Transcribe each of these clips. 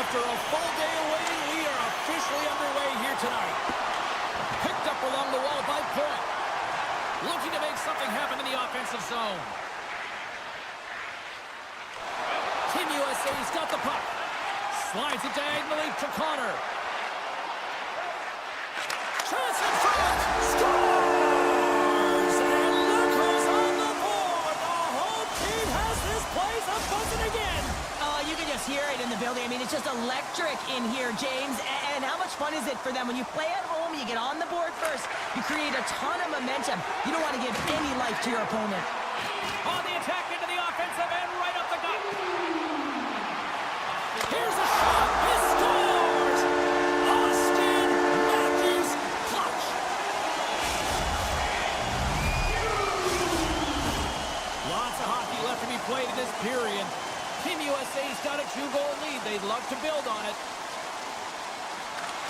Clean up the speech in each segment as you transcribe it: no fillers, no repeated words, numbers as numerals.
After a full day of waiting, we are officially underway here tonight. Picked up along the wall by Point. Looking to make something happen in the offensive zone. Team USA's got the puck. Slides it diagonally to Connor. Chance in front! Scores! And look who's on the board! The home team has this place a-buzzing again! Oh, you can just hear it in the building. I mean, it's just electric in here, James. And how much fun is it for them? When you play at home, you get on the board first. You create a ton of momentum. You don't want to give any life to your opponent. On the attack into the offensive end, right up the gut. Here's a shot. He scores! Austin Matthews clutch. Lots of hockey left to be played in this period. Team USA's got a 2-goal lead. They'd love to build on it.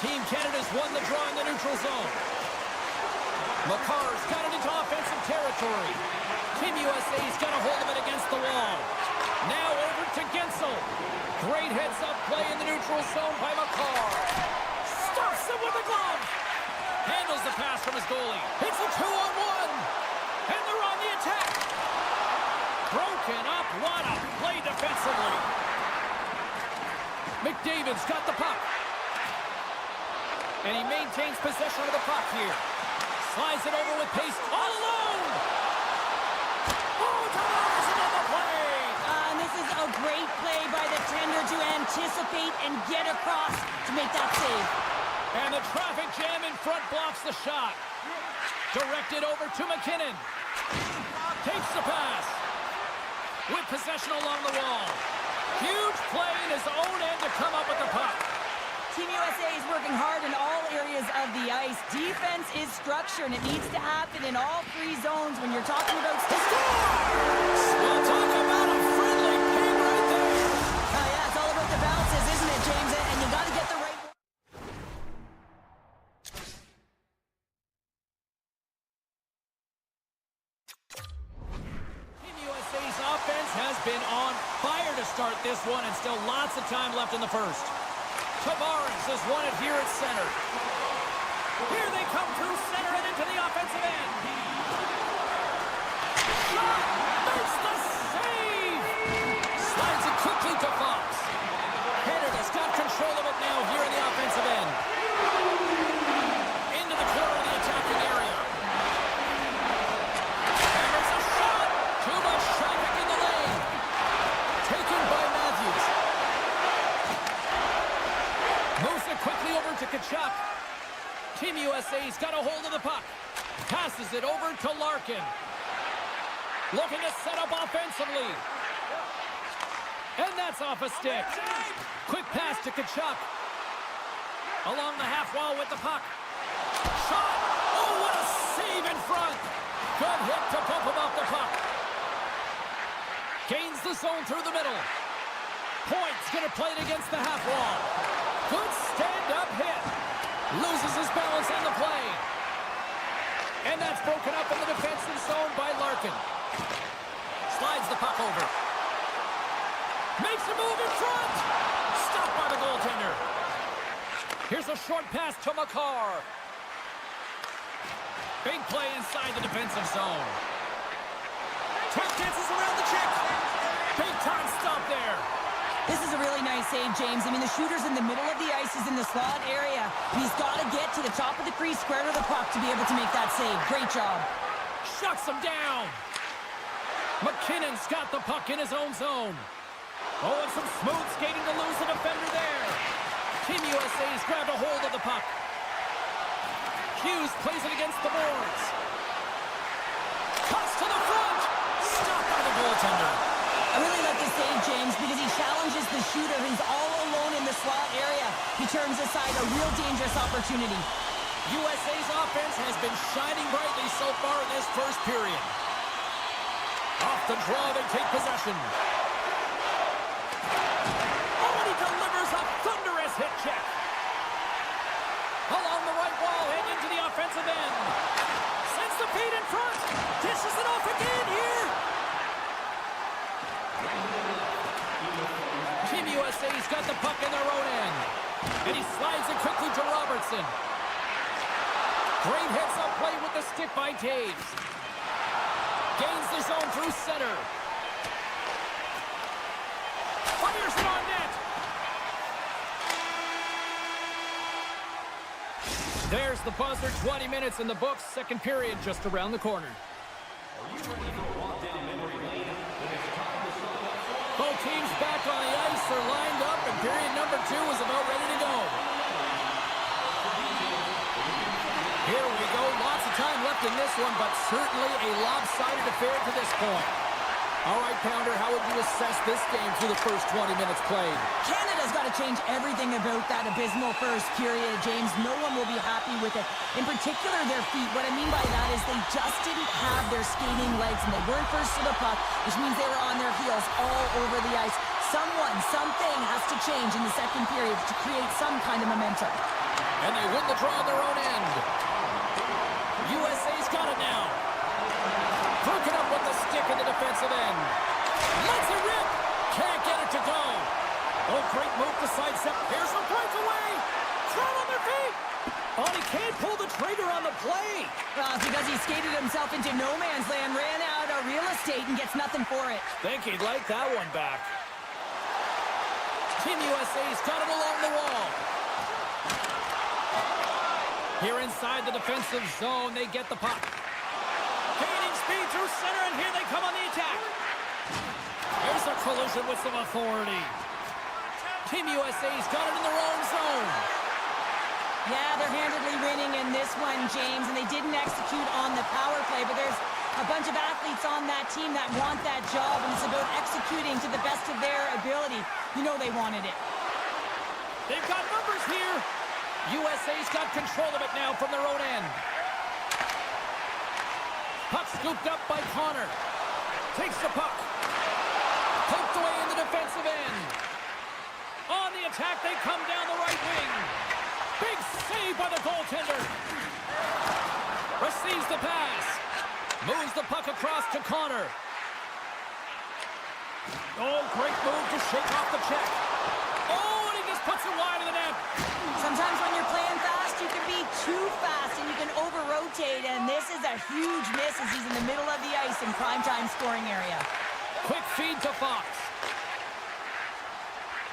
Team Canada's won the draw in the neutral zone. McCarr's got it into offensive territory. Team USA's got a hold of it against the wall. Now over to Gensel. Great heads-up play in the neutral zone by McCarr. Stuffs him with a glove. Handles the pass from his goalie. It's a 2-on-1. And they're on the attack. Broken up. What a play defensively. McDavid's got the puck. And he maintains possession of the puck here. Slides it over with pace. All alone. Oh, Tavares into the play. And this is a great play by the tender to anticipate and get across to make that save. And the traffic jam in front blocks the shot. Directed over to McKinnon. Takes the pass. With possession along the wall. Huge play in his own end to come up with the puck. Team USA is working hard in all areas of the ice. Defense is structure, and it needs to happen in all three zones when you're talking about scores. We'll talk about a friendly ping right there. Oh, yeah, it's all about the bounces, isn't it, James? And you got to get the right one. Team USA's offense has been on fire to start this one, and still lots of time left in the first. Tavares has won it here at center. Here they come through center and into the offensive end. Shot! Makes the save! Slides it quickly to Fox. Canada's got control of it now here in the offensive end. Into the corner of the attacking area. And there's a shot! Too much traffic in the lane. Taken by Matthews. Moves it quickly over to Tkachuk. Team USA's got a hold of the puck. Passes it over to Larkin. Looking to set up offensively. And that's off a stick. Quick pass to Tkachuk. Along the half wall with the puck. Shot! Oh, what a save in front! Good hit to bump him off the puck. Gains the zone through the middle. Point's gonna play it against the half wall. Good stand-up hit. Loses his balance on the play. And that's broken up in the defensive zone by Larkin. Slides the puck over. Makes a move in front. Stopped by the goaltender. Here's a short pass to McCarr. Big play inside the defensive zone. Tap dances around the check. Big time stop there. This is a really nice save, James. I mean, the shooter's in the middle of the ice. He's in the slot area. He's got to get to the top of the crease, square to the puck to be able to make that save. Great job. Shuts him down. McKinnon's got the puck in his own zone. Oh, and some smooth skating to lose the defender there. Team USA's grabbed a hold of the puck. Hughes plays it against the boards. Cuts to the front. Stopped by the goaltender. I really like this save, James, because he challenges the shooter who's all alone in the slot area. He turns aside a real dangerous opportunity. USA's offense has been shining brightly so far in this first period. Off the draw, they take possession. Oh, and he delivers a thunderous hit check. Along the right wall and into the offensive end. Sends the feet in front. Dishes it off again here. Team USA's got the puck in their own end. And he slides it quickly to Robertson. Great heads-up play with the stick by Taves. Gains the zone through center. Fires it on net. There's the buzzer. 20 minutes in the books. Second period just around the corner. Both teams back on the ice are lined up, and period number 2 is about ready to go. Here we go. Lots of time left in this one, but certainly a lopsided affair to this point. All right, Pounder, how would you assess this game through the first 20 minutes played? Canada's got to change everything about that abysmal first period, James. No one will be happy with it. In particular, their feet. What I mean by that is they just didn't have their skating legs, and they weren't first to the puck, which means they were on their heels all over the ice. Something has to change in the second period to create some kind of momentum. And they win the draw on their own end. USA's got it now. Broken up with the stick in the defensive end. Lets it rip. Can't get it to go. Oh, great move to sidestep. Here's the breakaway. Throw on their feet. Oh, he can't pull the trigger on the play. Well, it's because he skated himself into no man's land, ran out of real estate, and gets nothing for it. Think he'd like that one back. Team USA's got it along the wall. Here inside the defensive zone, they get the puck. Gaining speed through center, and here they come on the attack. There's a collision with some authority. Team USA's got it in their own zone. Yeah, they're handedly winning in this one, James, and they didn't execute on the power play, but there's a bunch of athletes on that team that want that job, and it's about executing to the best of their ability. You know they wanted it. They've got numbers here. USA's got control of it now from their own end. Puck scooped up by Connor. Takes the puck. Poked away in the defensive end. On the attack, they come down the right wing. Big save by the goaltender. Receives the pass. Moves the puck across to Connor. Oh, great move to shake off the check. Oh, and he just puts it wide of the net. Sometimes when you're playing fast, you can be too fast and you can over-rotate, and this is a huge miss as he's in the middle of the ice in primetime scoring area. Quick feed to Fox.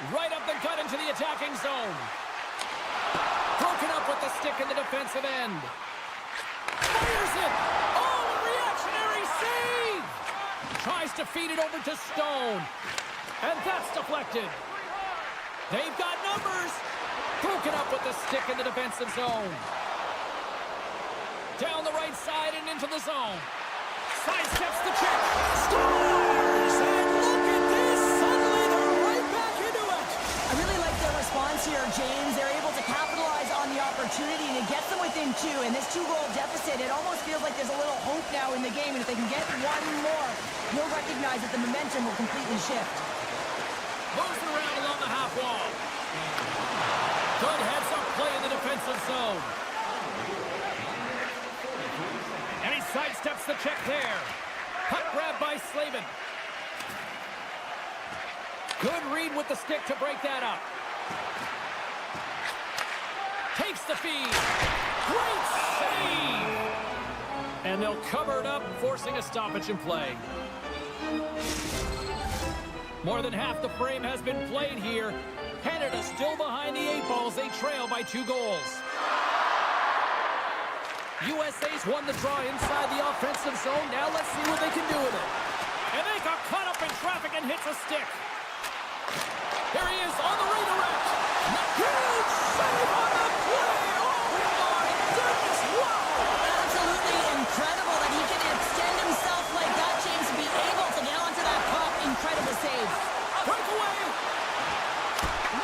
Right up the gut into the attacking zone. Broken up with the stick in the defensive end. Fires it! Oh, a reactionary save! Tries to feed it over to Stone. And that's deflected. They've got numbers. Broken up with the stick in the defensive zone. Down the right side and into the zone. Sidesteps the check. Scores! And look at this. Suddenly they're right back into it. I really like their response here, James. They're able to capitalize on the opportunity and it gets them within 2. And this 2-goal deficit, it almost feels like there's a little hope now in the game. And if they can get one more, you'll recognize that the momentum will completely shift. Moves it around along the half wall. Good heads-up play in the defensive zone. And he sidesteps the check there. Puck grab by Slavin. Good read with the stick to break that up. Takes the feed. Great save! And they'll cover it up, forcing a stoppage in play. More than half the frame has been played here. Canada still behind the 8 balls. They trail by 2 goals. USA's won the draw inside the offensive zone. Now let's see what they can do with it. And they got caught up in traffic and hits a stick. Here he is on the redirect. Huge save on the play. Oh my goodness, wow. Absolutely incredible that he can extend himself like that, James, to be able to get onto that puck. Incredible save. Breakaway.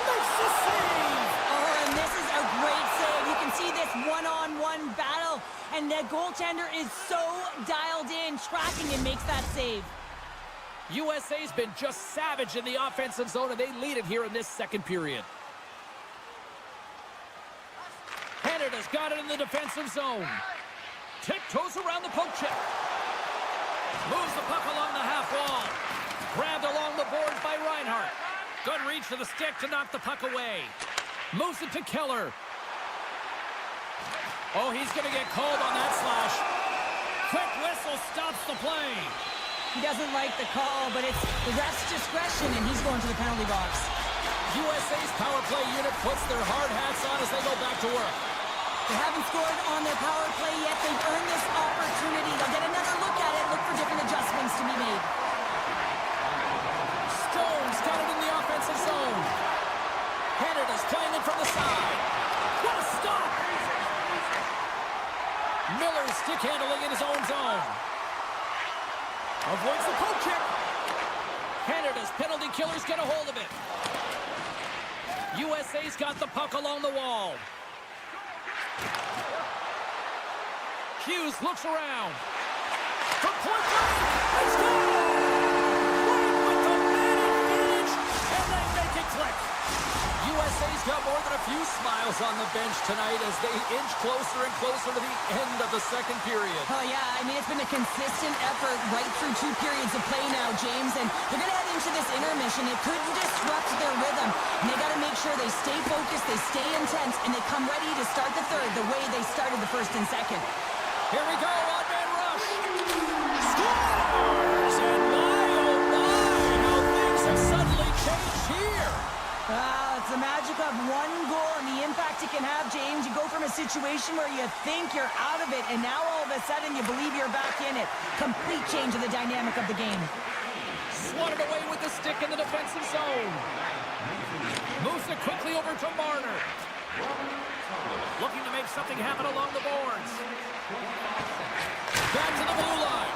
Makes the save. Oh, and this is a great save. You can see this one-on-one battle, and the goaltender is so dialed in, tracking and makes that save. USA's been just savage in the offensive zone, and they lead it here in this second period. Canada's got it in the defensive zone. Tiptoes around the poke check. Moves the puck along the half wall. Grabbed along the boards by Reinhart. Good reach to the stick to knock the puck away. Moves it to Keller. Oh, he's going to get called on that slash. Quick whistle stops the play. He doesn't like the call, but it's the ref's discretion, and he's going to the penalty box. USA's power play unit puts their hard hats on as they go back to work. They haven't scored on their power play yet. They've earned this opportunity. They'll get another look at it, look for different adjustments to be made. Stone's got it in the offensive zone. Canada's playing it from the side. What a stop! Miller's stick handling in his own zone. Avoids the poke check. Canada's penalty killers get a hold of it. USA's got the puck along the wall. Hughes looks around. From point blank, they score! Right with the man advantage, and they make it click. USA's got more than a few smiles on the bench tonight as they inch closer and closer to the end of the second period. Oh, yeah, I mean, it's been a consistent effort right through 2 periods of play now, James, and they're going to head into this intermission. It could disrupt their rhythm, and they got to make sure they stay focused, they stay intense, and they come ready to start the third the way they started the first and second. Here we go, on-man rush. Scores! And my, oh my, how things have suddenly changed here. It's the magic of one goal and the impact it can have, James. You go from a situation where you think you're out of it, and now all of a sudden you believe you're back in it. Complete change of the dynamic of the game. Swatted away with the stick in the defensive zone. Moves it quickly over to Marner. Looking to make something happen along the boards. Back to the blue line.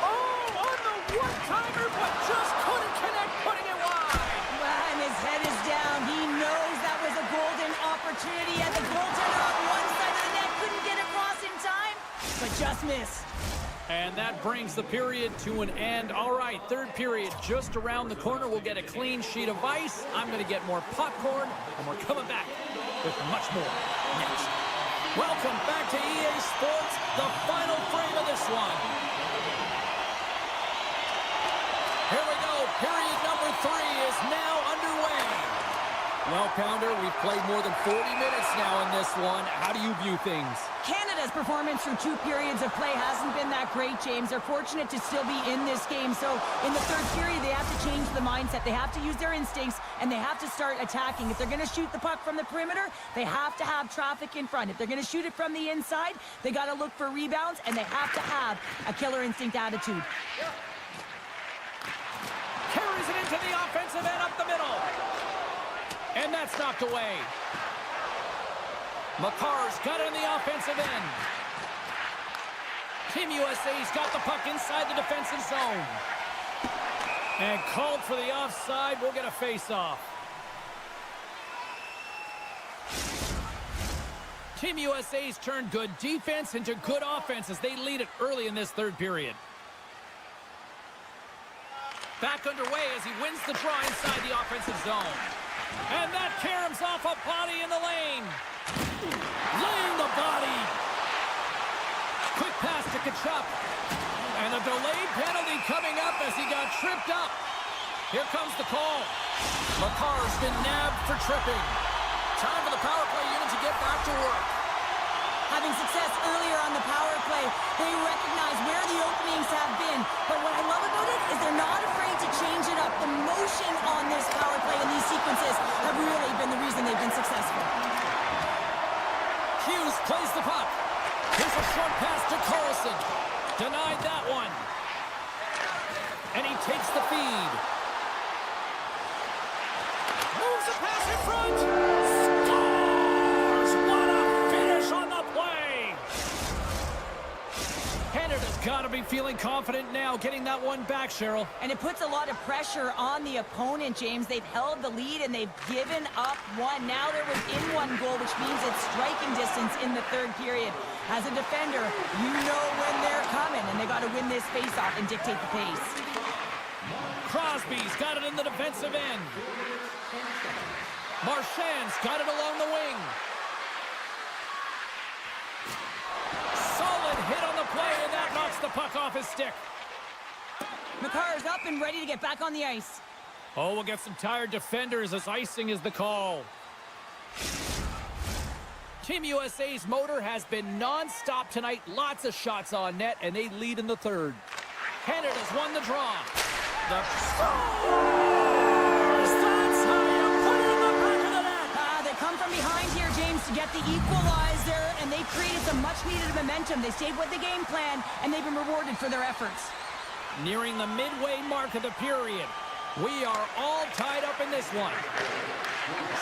Oh, on the one-timer, but just couldn't connect, putting it wide. And his head is down. He knows that was a golden opportunity, and the goaltender on one side of the net couldn't get across in time, but just missed. And that brings the period to an end. All right, third period just around the corner. We'll get a clean sheet of ice. I'm going to get more popcorn, and we're coming back with much more next. Welcome back to EA Sports, the final frame of this one. Here we go. Period number 3 is now underway. Well, Pounder, we've played more than 40 minutes now in this one. How do you view things? Canada's performance through 2 periods of play hasn't been that great, James. They're fortunate to still be in this game. So in the third period, they have to change the mindset. They have to use their instincts, and they have to start attacking. If they're going to shoot the puck from the perimeter, they have to have traffic in front. If they're going to shoot it from the inside, they got to look for rebounds, and they have to have a killer instinct attitude. Carries it into the offensive end up the middle. And that's knocked away. McCarr's got it in the offensive end. Team USA's got the puck inside the defensive zone. And called for the offside. We'll get a face-off. Team USA's turned good defense into good offense as they lead it early in this third period. Back underway as he wins the draw inside the offensive zone. And that caroms off a body in the lane. Laying the body. Quick pass to Kachuk. And a delayed penalty coming up as he got tripped up. Here comes the call. McCarr's been nabbed for tripping. Time for the power play unit to get back to work. Having success earlier on the power play, they recognize where the openings have been. But what I love about it is they're not afraid to change it up. The motion on this power play and these sequences have really been the reason they've been successful. Hughes plays the puck. Here's a short pass to Carlson. Denied that one. And he takes the feed. Moves the pass in front. Scores! What a finish on the play! Canada's got to be feeling confident now, getting that one back, Cheryl. And it puts a lot of pressure on the opponent, James. They've held the lead and they've given up one. Now they're within 1 goal, which means it's striking distance in the third period. As a defender, you know when they're coming, and they got to win this faceoff and dictate the pace. Crosby's got it in the defensive end. Marchand's got it along the wing. Solid hit on the play, and that knocks the puck off his stick. McCarr's up and ready to get back on the ice. Oh, we'll get some tired defenders as icing is the call. Team USA's motor has been non-stop tonight. Lots of shots on net, and they lead in the third. Canada's won the draw. The scores! That's how you put it in the back of the net. They come from behind here, James, to get the equalizer, and they created some much-needed momentum. They stayed with the game plan, and they've been rewarded for their efforts. Nearing the midway mark of the period. We are all tied up in this one.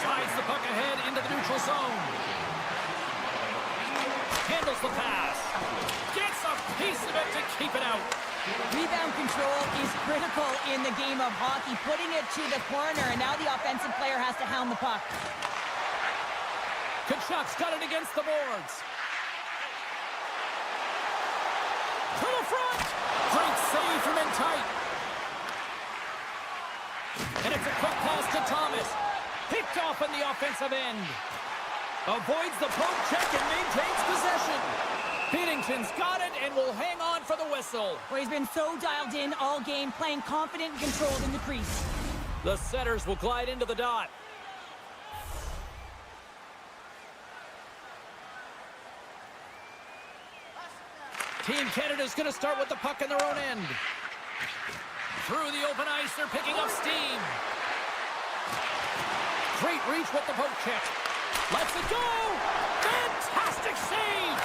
Slides the puck ahead into the neutral zone. Handles the pass. Gets a piece of it to keep it out. Rebound control is critical in the game of hockey. Putting it to the corner, and now the offensive player has to hound the puck. Kachuk's got it against the boards. To the front. Great save from in tight. And it's a quick pass to Thomas. Picked off in the offensive end. Avoids the poke check and maintains possession. Binnington's got it and will hang on for the whistle. Well, he's been so dialed in all game, playing confident and controlled in the crease. The setters will glide into the dot. Team Canada's going to start with the puck in their own end. Through the open ice, they're picking up steam. Great reach with the poke check. Lets it go! Fantastic save!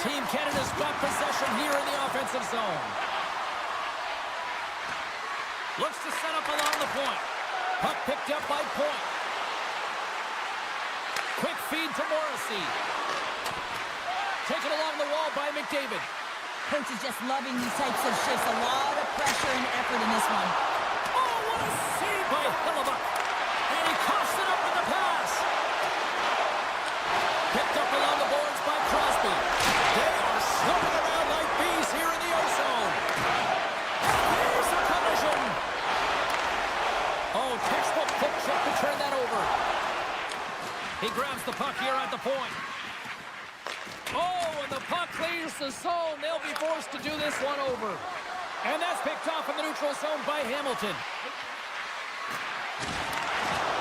Team Canada's got possession here in the offensive zone. Looks to set up along the point. Puck picked up by Point. Quick feed to Morrissey. Taken along the wall by McDavid. Coach is just loving these types of shifts. A lot of pressure and effort in this one. Oh, what a save by Hellebuyck. And he coughs it up with the pass. Picked up along the boards by Crosby. They are snubbing around like bees here in the O-zone. Here's a collision. Oh, textbook poke check to turn that over. He grabs the puck here at the point. Oh, and the puck clears the zone. They'll be forced to do this one over. And that's picked off in the neutral zone by Hamilton.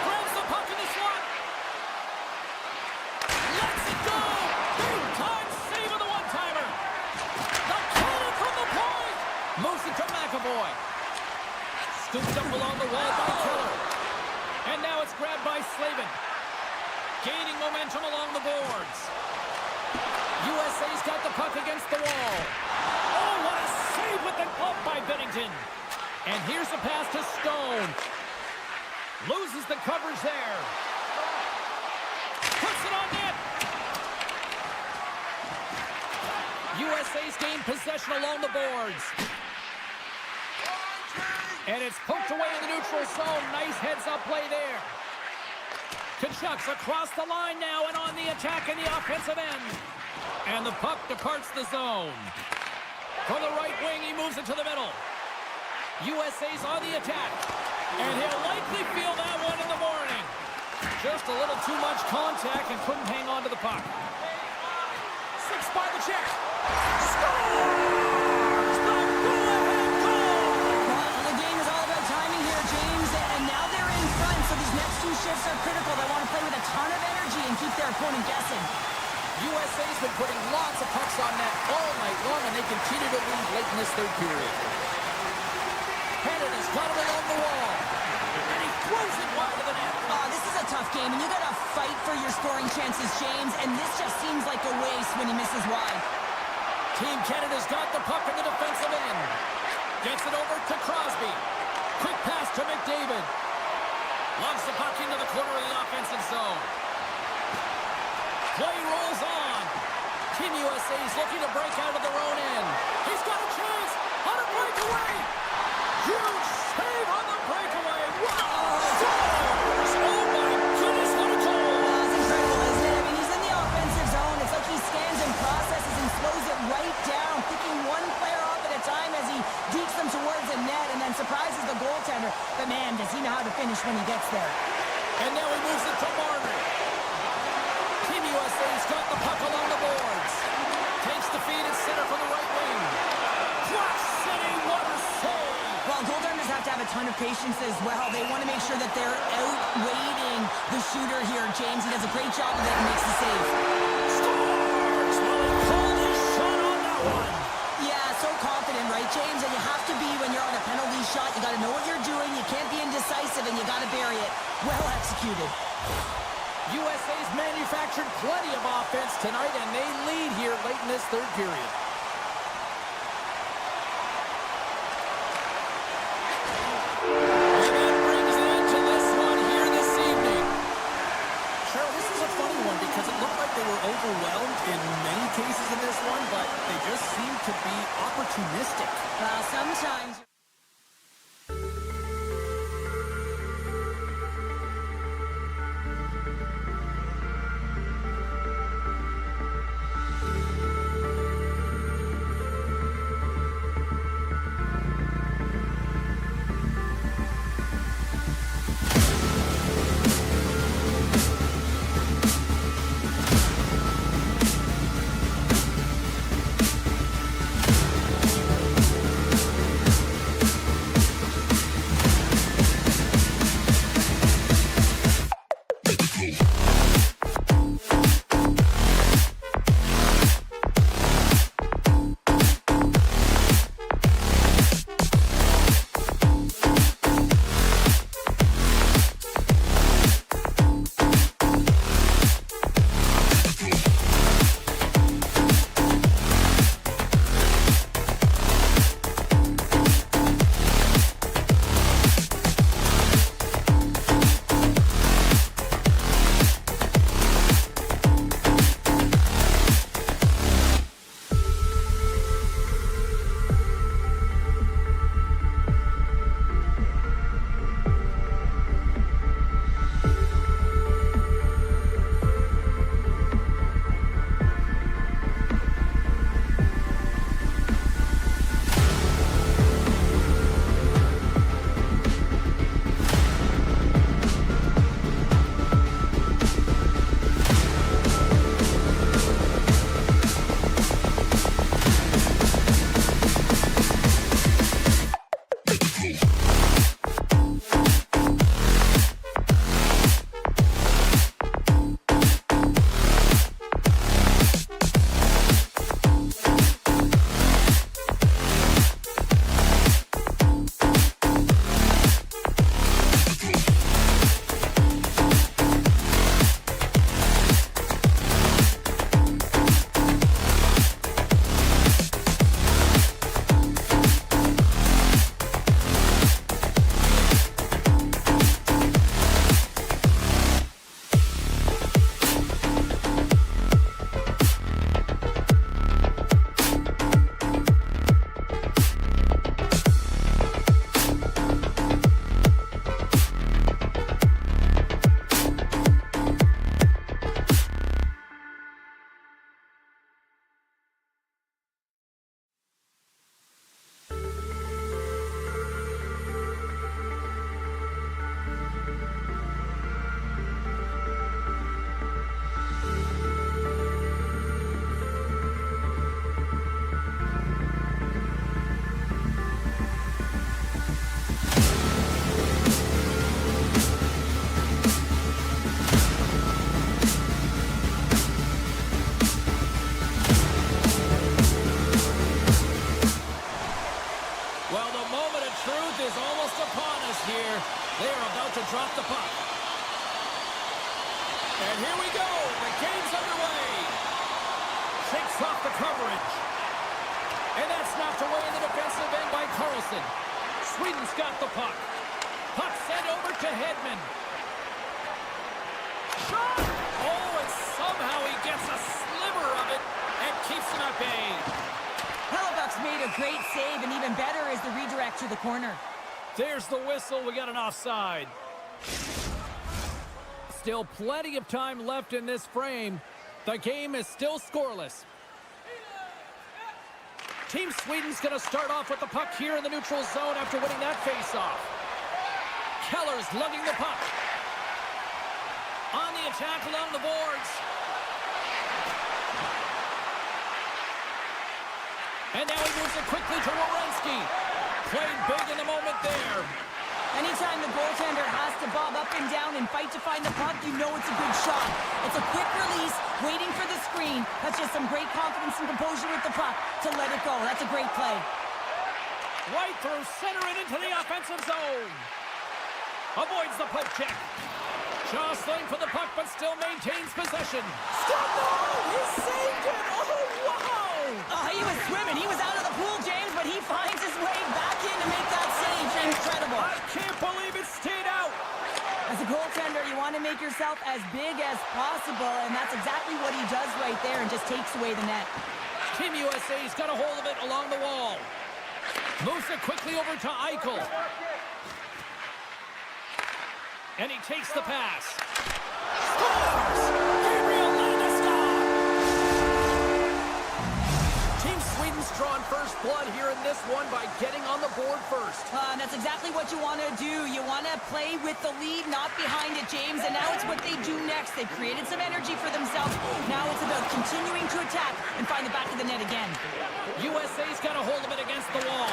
Grabs the puck in the slot. Lets it go. Big time save of the one-timer. The cannon from the point. Moves it to McAvoy. Scooped up along the wall by Keller. And now it's grabbed by Slavin. Gaining momentum along the boards. USA's got the puck against the wall. Oh, what a save with the glove by Binnington. And here's the pass to Stone. Loses the coverage there. Puts it on net. USA's gained possession along the boards. And it's poked away in the neutral zone. Nice heads-up play there. Kachuk's across the line now and on the attack in the offensive end. And the puck departs the zone. From the right wing, he moves it to the middle. USA's on the attack. And he'll likely feel that one in the morning. Just a little too much contact and couldn't hang on to the puck. Six by the check. Scores! The go-ahead goal! Well, the game is all about timing here, James. And now they're in front, so these next two shifts are critical. They want to play with a ton of energy and keep their opponent guessing. USA's been putting lots of pucks on net all night long, and they continue to lead late in this third period. Canada's got it along the wall. And he throws it wide of the net. This is a tough game, and you got to fight for your scoring chances, James, and this just seems like a waste when he misses wide. Team Canada's got the puck in the defensive end. Gets it over to Crosby. Quick pass to McDavid. Lugs the puck into the corner of the offensive zone. Play rolls on. Team USA's looking to break out of their own end. He's got a chance on a breakaway. Huge save on the breakaway. Wow! Scores! Oh my goodness, what a goal! That's incredible, isn't it? I mean, he's in the offensive zone. It's like he scans and processes and slows it right down, picking one player off at a time as he deeps them towards the net and then surprises the goaltender. But man, does he know how to finish when he gets there. And now he moves it to Marner. USA's got the puck along the boards. Takes the feed at center from the right wing. Flash City, what a save! Well, goaltenders have to have a ton of patience as well. They want to make sure that they're outweighting the shooter here, James. He does a great job of it and makes the save. Scores! Well, he pulled his shot on that one. Yeah, so confident, right, James? And you have to be when you're on a penalty shot. You got to know what you're doing. You can't be indecisive, and you got to bury it. Well executed. USA's manufactured plenty of offense tonight, and they lead here late in this third period. And that brings an end to this one here this evening. Cheryl, this is a funny one because it looked like they were overwhelmed in many cases in this one, but they just seem to be opportunistic. Sometimes... They are about to drop the puck. And here we go. The game's underway. Shakes off the coverage. And that's knocked away in the defensive end by Carlson. Sweden's got the puck. Puck sent over to Hedman. Shot! Oh, and somehow he gets a sliver of it and keeps him at bay. Hellebuyck's made a great save, and even better is the redirect to the corner. There's the whistle. We got an offside. Still plenty of time left in this frame. The game is still scoreless. Team Sweden's going to start off with the puck here in the neutral zone after winning that faceoff. Keller's lugging the puck. On the attack along the boards. And now he moves it quickly to Werenski. Played big in the moment there. Anytime the goaltender has to bob up and down and fight to find the puck, you know it's a good shot. It's a quick release, waiting for the screen. That's just some great confidence and composure with the puck to let it go. That's a great play. Right through center and into the offensive zone. Avoids the poke check. Jostling for the puck, but still maintains possession. Stop! No! He saved it! Oh, wow! He was swimming. He was out of the pool, James, but he finds his way back in to make that save. Incredible. I can't believe it stayed out. As a goaltender, you want to make yourself as big as possible, and that's exactly what he does right there and just takes away the net. Team USA's got a hold of it along the wall. Moves it quickly over to Eichel. And he takes the pass. Scores! Gabriel Landeskog! Team Sweden's drawn first blood here in this one by getting on the board first. And that's exactly what you want to do. You want to play with the lead, not behind it, James. And now it's what they do next. They've created some energy for themselves. Now it's about continuing to attack and find the back of the net again. USA's got a hold of it against the wall.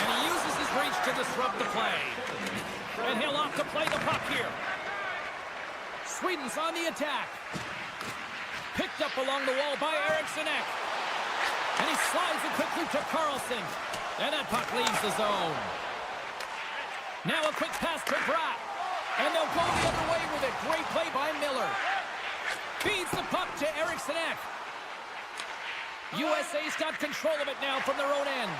And he uses his reach to disrupt the play. And he'll opt to play the puck here. Sweden's on the attack. Picked up along the wall by Eriksson Ek. And he slides it quickly to Carlson. And that puck leaves the zone. Now a quick pass to Bratt. And they'll go the other way with it. Great play by Miller. Feeds the puck to Eriksson Ek. USA's got control of it now from their own end.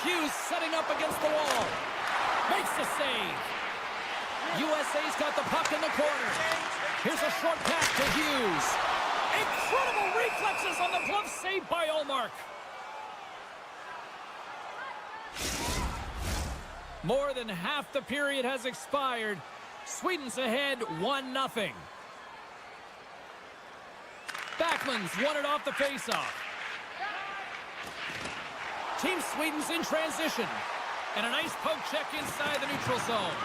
Hughes setting up against the wall. Makes the save. USA's got the puck in the corner. Here's a short pass to Hughes. Incredible reflexes on the glove save by Ullmark. More than half the period has expired. Sweden's ahead 1-0. Backlund's won it off the faceoff. Team Sweden's in transition. And a nice poke check inside the neutral zone.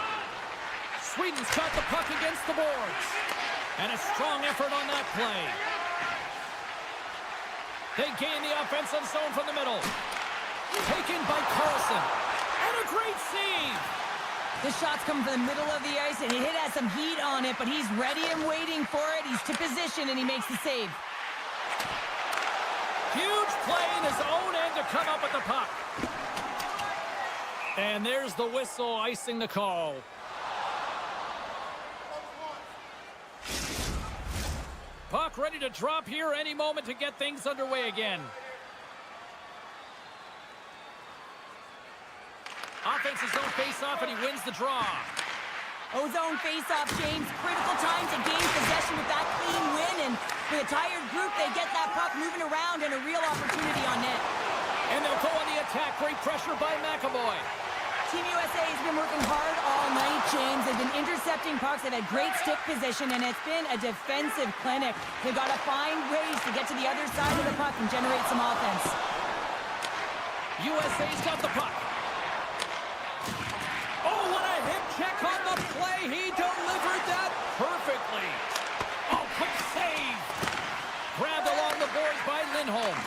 Sweden's got the puck against the boards. And a strong effort on that play. They gain the offensive zone from the middle. Taken by Carlson. And a great save. The shot's coming from the middle of the ice, and it has some heat on it, but he's ready and waiting for it. He's to position, and he makes the save. Huge play in his own end to come up with the puck. And there's the whistle icing the call. Puck ready to drop here any moment to get things underway again. Offensive zone face-off, and he wins the draw. Zone face-off, James. Critical time to gain possession with that clean win, and with a tired group, they get that puck moving around and a real opportunity on net. And they'll go on the attack. Great pressure by MaakY. Team USA has been working hard all night, James. They've been intercepting pucks. They've had great stick position, and it's been a defensive clinic. They've got to find ways to get to the other side of the puck and generate some offense. USA's got the puck. Oh, what a hip check on the play. He delivered that perfectly. Oh, quick save. Grabbed along the boards by Lindholm.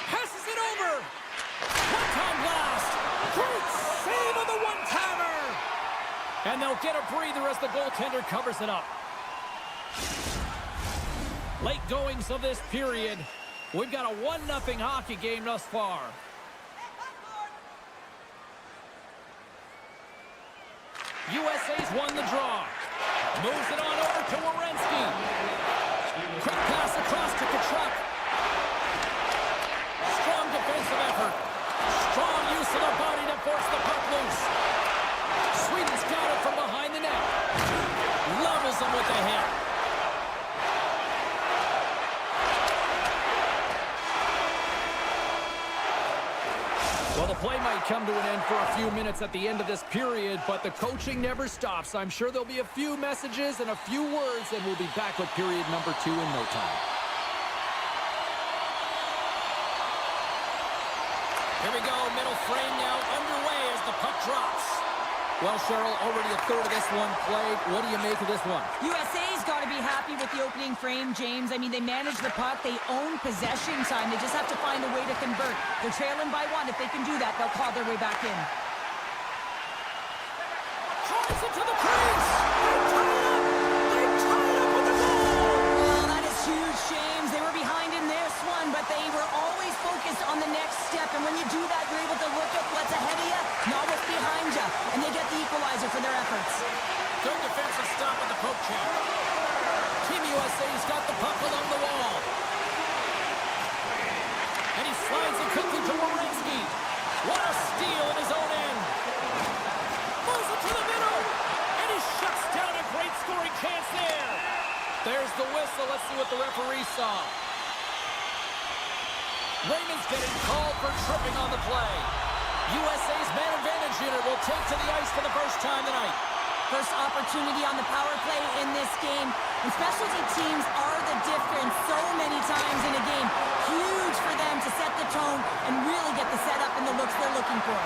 Passes it over. One-time blast. Great save of the one-timer. And they'll get a breather as the goaltender covers it up. Late goings of this period. We've got a 1-0 hockey game thus far. USA's won the draw. Moves it on over to Werenski. Quick pass across to Tkachuk. Strong defensive effort. Strong use of the body to force the puck loose. Sweden's got it from behind the net. Levels him with the hit. Well, the play might come to an end for a few minutes at the end of this period, but the coaching never stops. I'm sure there'll be a few messages and a few words, and we'll be back with period number 2 in no time. Here we go, middle frame now underway as the puck drops. Well, Cheryl, already a third of this one played. What do you make of this one? USA's got to be happy with the opening frame, James. I mean, they manage the puck. They own possession time. They just have to find a way to convert. They're trailing by one. If they can do that, they'll claw their way back in. Tries it to the crease. They tie it up with the goal. Well, that is huge, James. They were behind in this one, but they were always focused on the next step. And when you do that, you're able to look at what's ahead of you, not what's behind you. And they get the equalizer for their efforts. Good defensive stop with the poke check. Team USA's got the puck along the wall. And he slides it quickly to Werenski. What a steal in his own end. Moves it to the middle. And he shuts down a great scoring chance there. There's the whistle. Let's see what the referee saw. Raymond's getting called for tripping on the play. USA's man advantage unit will take to the ice for the first time tonight. First opportunity on the power play in this game. And specialty teams are the difference so many times in a game. Huge for them to set the tone and really get the setup and the looks they're looking for.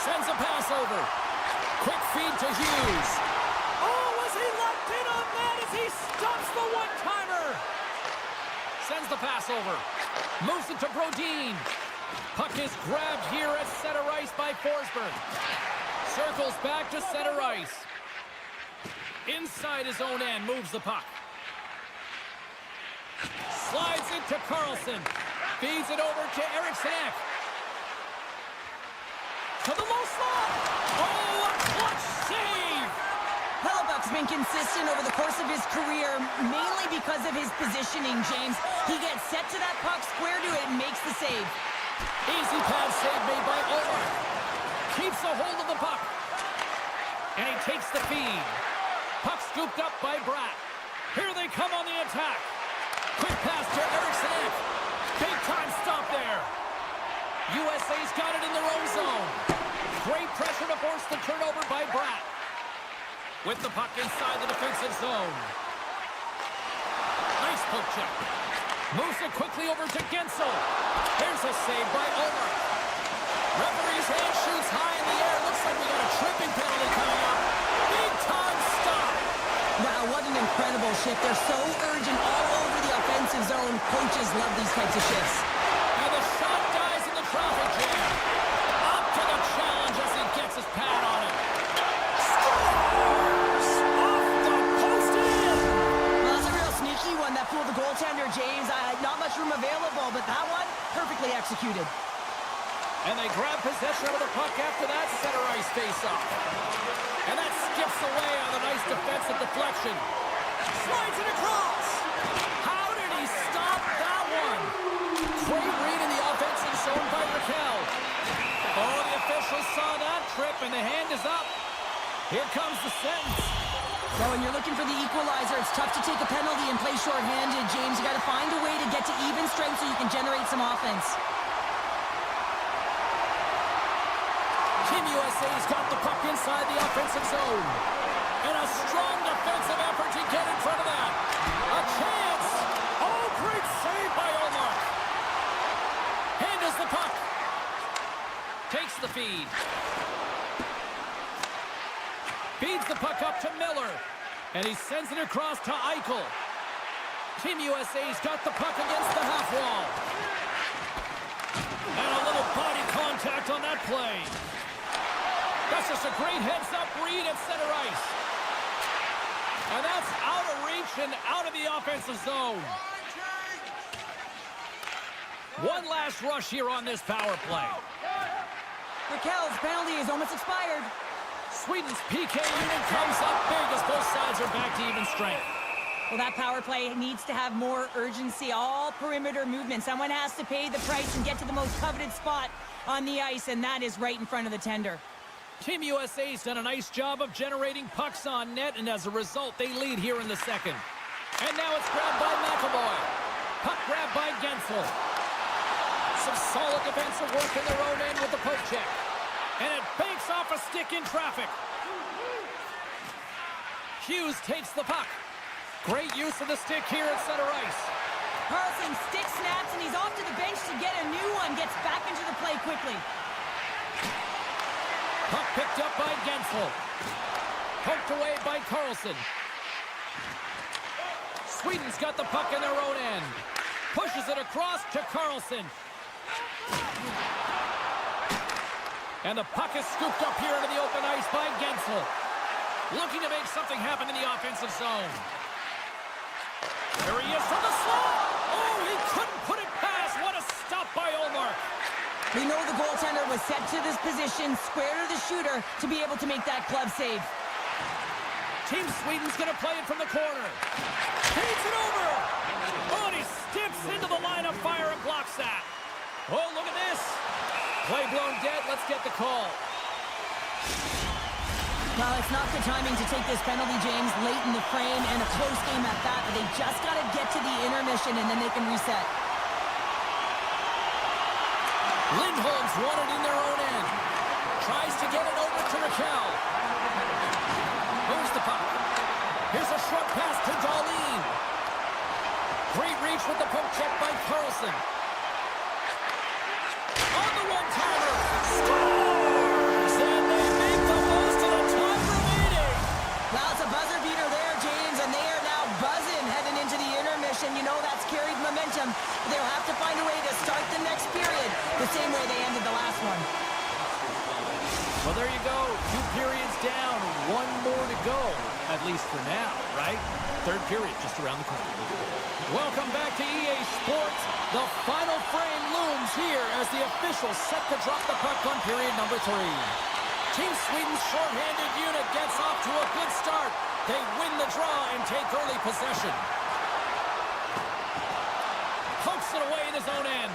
Sends a pass over. Quick feed to Hughes. Oh, was he locked in on that as he stops the one-timer? Sends the pass over. Moves it to Brodin. Puck is grabbed here at center ice by Forsberg. Circles back to center ice. Inside his own end, moves the puck. Slides it to Carlson. Feeds it over to Eriksson. To the low slot. Oh, a clutch save! Hellebuck's been consistent over the course of his career, mainly because of his positioning, James. He gets set to that puck, square to it, and makes the save. Easy pass save made by Omar. Keeps a hold of the puck. And he takes the feed. Puck scooped up by Bratt. Here they come on the attack. Quick pass to Eriksson. Big time stop there. USA's got it in their own zone. Great pressure to force the turnover by Bratt. With the puck inside the defensive zone. Nice poke check. Moves it quickly over to Gensel. Here's a save by Omar. Referee's hand shoots high in the air. Looks like we got a tripping penalty coming up. Big time stop. Wow, what an incredible shift. They're so urgent all over the offensive zone. Coaches love these types of shifts. And the shot dies in the traffic jam. Up to the challenge as he gets his pad on it. Scores! Off the post and in. Well, that's a real sneaky one that fooled the goaltender, James. Not much room available, but that one, perfectly executed. And they grab possession of the puck after that center ice face-off. And that skips away on the nice defensive deflection. Slides it across. How did he stop that one? Great read in the offensive zone by Raquel. Oh, the officials saw that trip, and the hand is up. Here comes the sentence. So when you're looking for the equalizer, it's tough to take a penalty and play shorthanded, James. You got to find a way to get to even strength so you can generate some offense. Team USA's got the puck inside the offensive zone. And a strong defensive effort to get in front of that. A chance. Oh, great save by Omar. Handles the puck. Takes the feed. Feeds the puck up to Miller. And he sends it across to Eichel. Team USA's got the puck against the half wall. And a little body contact on that play. That's just a great heads-up read at center ice. And that's out of reach and out of the offensive zone. One last rush here on this power play. Raquel's penalty is almost expired. Sweden's PK unit comes up big as both sides are back to even strength. Well, that power play needs to have more urgency. All perimeter movement. Someone has to pay the price and get to the most coveted spot on the ice, and that is right in front of the tender. Team USA's done a nice job of generating pucks on net, and as a result, they lead here in the second. And now it's grabbed by McAvoy. Puck grabbed by Gensel. Some solid defensive work in their own end with the poke check. And it banks off a stick in traffic. Hughes takes the puck. Great use of the stick here at center ice. Carlson stick snaps, and he's off to the bench to get a new one. Gets back into the play quickly. Puck picked up by Gensel. Poked away by Carlson. Sweden's got the puck in their own end. Pushes it across to Carlson. And the puck is scooped up here into the open ice by Gensel. Looking to make something happen in the offensive zone. There he is from the slot. Oh, he couldn't put it past. What a stop by Olmark. We know the goaltender was set to this position, square to the shooter, to be able to make that glove save. Team Sweden's going to play it from the corner. Feeds it over. Oh, and he steps into the line of fire and blocks that. Oh, look at this. Play blown dead. Let's get the call. Well, it's not good timing to take this penalty, James, late in the frame, and a close game at that, but they just got to get to the intermission, and then they can reset. Lindholm's won it in their own end. Tries to get it over to Raquel. Moves the puck. Here's a short pass to Darlene. Great reach with the poke check by Carlson. On the one-timer. Scores! And they make the most of the time remaining. Well, it's a buzzer beater there, James, and they are now buzzing heading into the intermission. You know that's carried momentum. They'll have to find a way to start the next period the same way they ended the last one. Well, there you go. 2 periods down, 1 more to go, at least for now, right? Third period just around the corner. Welcome back to EA Sports. The final frame looms here as the officials set to drop the puck on period number 3. Team Sweden's shorthanded unit gets off to a good start. They win the draw and take early possession. Pokes it away in his own end.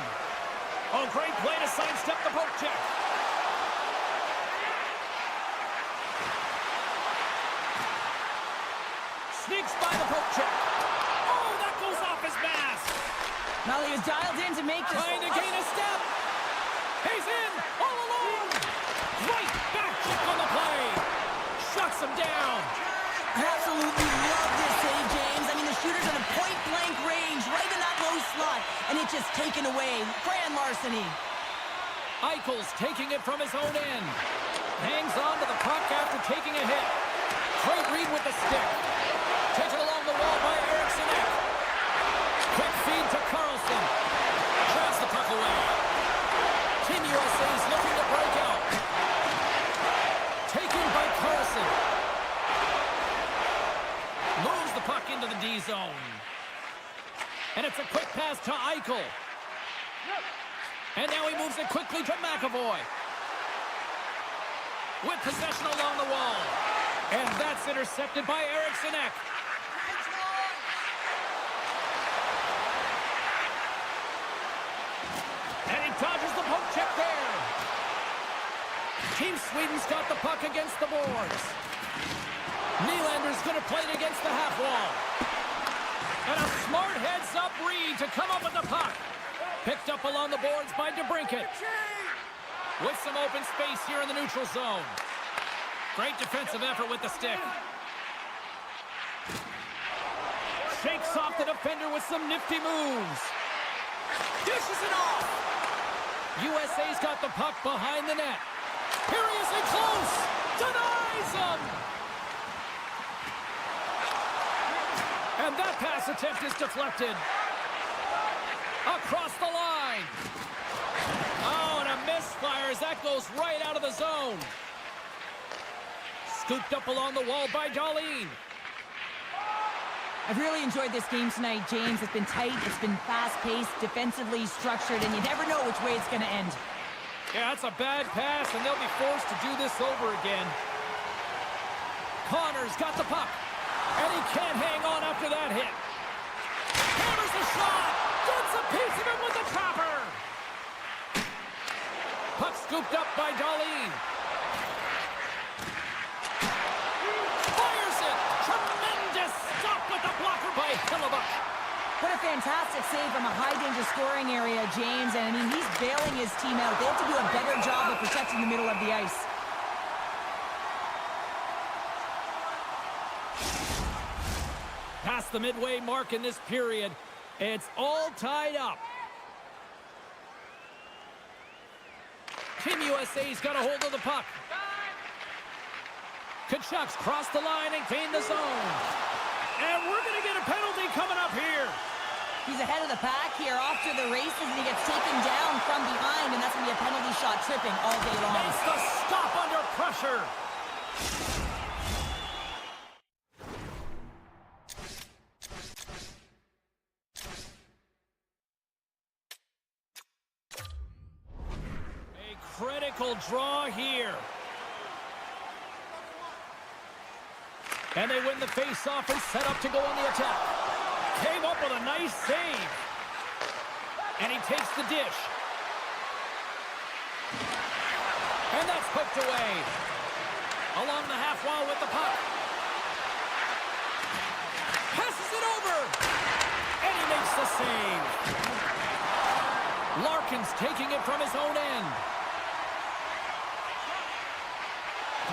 Oh, great play to sidestep the poke check. Sneaks by the poke check. Oh, that goes off his mask. Well, he was dialed in to make this. Trying to gain a step. He's in all alone. Great back check on the play. Shuts him down. I absolutely love this save, James. I mean, the shooter's in a point-blank range, right in that low slot, and it's just taken away. Grand larceny. Eichel's taking it from his own end. Hangs on to the puck after taking a hit. Great read with the stick. Taken along the wall by Eriksson. Quick feed to Carlson. Drives the puck away. Team USA is looking to break out. Taken by Carlson. Moves the puck into the D zone. And it's a quick pass to Eichel. And now he moves it quickly to McAvoy. With possession along the wall. And that's intercepted by Eriksson. And he dodges the poke check there. Team Sweden's got the puck against the boards. Nylander's going to play it against the half wall. And a smart heads-up read to come up with the puck. Picked up along the boards by DeBrincat. With some open space here in the neutral zone. Great defensive effort with the stick. Shakes off the defender with some nifty moves. Dishes it off. USA's got the puck behind the net. Seriously close. Denies him. And that pass attempt is deflected. Across the line. Oh, and a misfire as that goes right out of the zone. Scooped up along the wall by Darlene. I've really enjoyed this game tonight, James. It's been tight, it's been fast-paced, defensively structured, and you never know which way it's going to end. Yeah, that's a bad pass, and they'll be forced to do this over again. Connor's got the puck, and he can't hang on after that hit. Hammers the shot, gets a piece of it with the chopper. Puck scooped up by Darlene. Fires it, tremendous stop with the blocker by Hillebuck. What a fantastic save from a high-danger scoring area, James. And, I mean, he's bailing his team out. They have to do a better job of protecting the middle of the ice. Past the midway mark in this period, it's all tied up. Team USA's got a hold of the puck. Kachuk's crossed the line and gained the zone. And we're going to get a penalty coming up here. He's ahead of the pack here, off to the races, and he gets taken down from behind, and that's going to be a penalty shot, tripping all day long. Makes the stop under pressure. A critical draw here. And they win the face-off and set up to go on the attack. Came up with a nice save. And he takes the dish. And that's poked away. Along the half wall with the puck. Passes it over. And he makes the save. Larkin's taking it from his own end.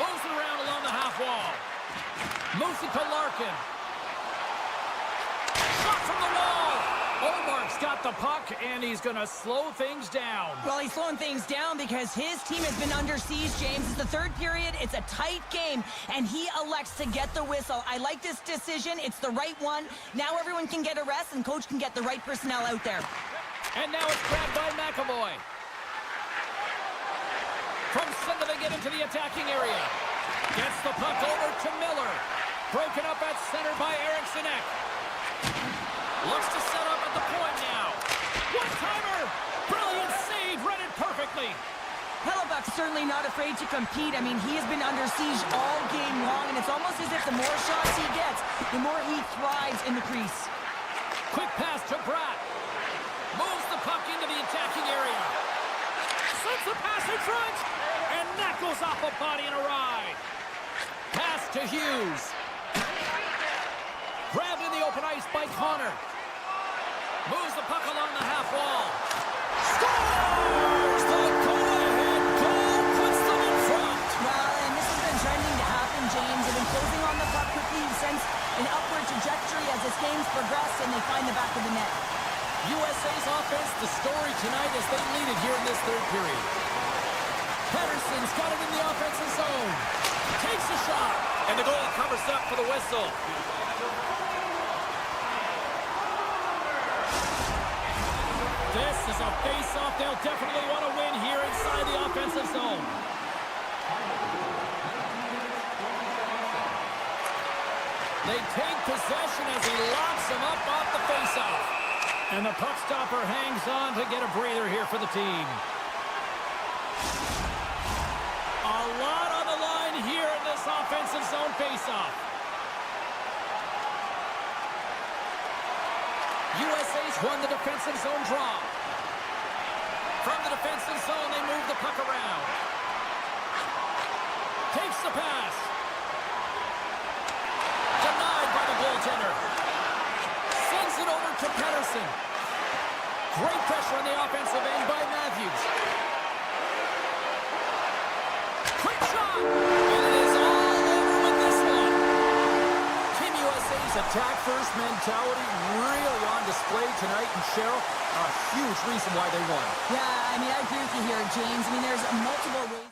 Moves it around along the half wall. Moves it to Larkin. Shot from the wall. Omark's got the puck, and he's going to slow things down. Well, he's slowing things down because his team has been under siege, James. It's the third period. It's a tight game, and he elects to get the whistle. I like this decision. It's the right one. Now everyone can get a rest, and coach can get the right personnel out there. And now it's grabbed by MaakY. From center, they get into the attacking area. Gets the puck over to Miller. Broken up at center by Eriksson. Looks to set up at the point now. One-timer! Brilliant save, read it perfectly. Hellebuck's certainly not afraid to compete. I mean, he has been under siege all game long, and it's almost as if the more shots he gets, the more he thrives in the crease. Quick pass to Bratt. Moves the puck into the attacking area. Sends the pass in front, and that goes off a body and a ride. Pass to Hughes. Grabbed in the open ice by Connor. Moves the puck along the half wall. Scores! The go-ahead goal puts them in front. Well, and this has been trending to happen, James. They've been closing on the puck quickly since an upward trajectory as this game's progressed, and they find the back of the net. USA's offense, the story tonight as they lead it here in this third period. Pettersson's got it in the offensive zone. Takes a shot. And the goal covers up for the whistle. This is a face-off they'll definitely want to win here inside the offensive zone. They take possession as he locks him up off the face-off. And the puck stopper hangs on to get a breather here for the team. A lot on the line here in this offensive zone face-off. USA's won the defensive zone draw. From the defensive zone, they move the puck around. Takes the pass. Denied by the goaltender. Sends it over to Pettersson. Great pressure on the offensive end by Matthews. Quick shot! And it is all over with this one. Team USA's attack-first mentality really on display tonight. And Cheryl, a huge reason why they won. Yeah, I mean, I agree with you here, James. I mean, there's multiple ways.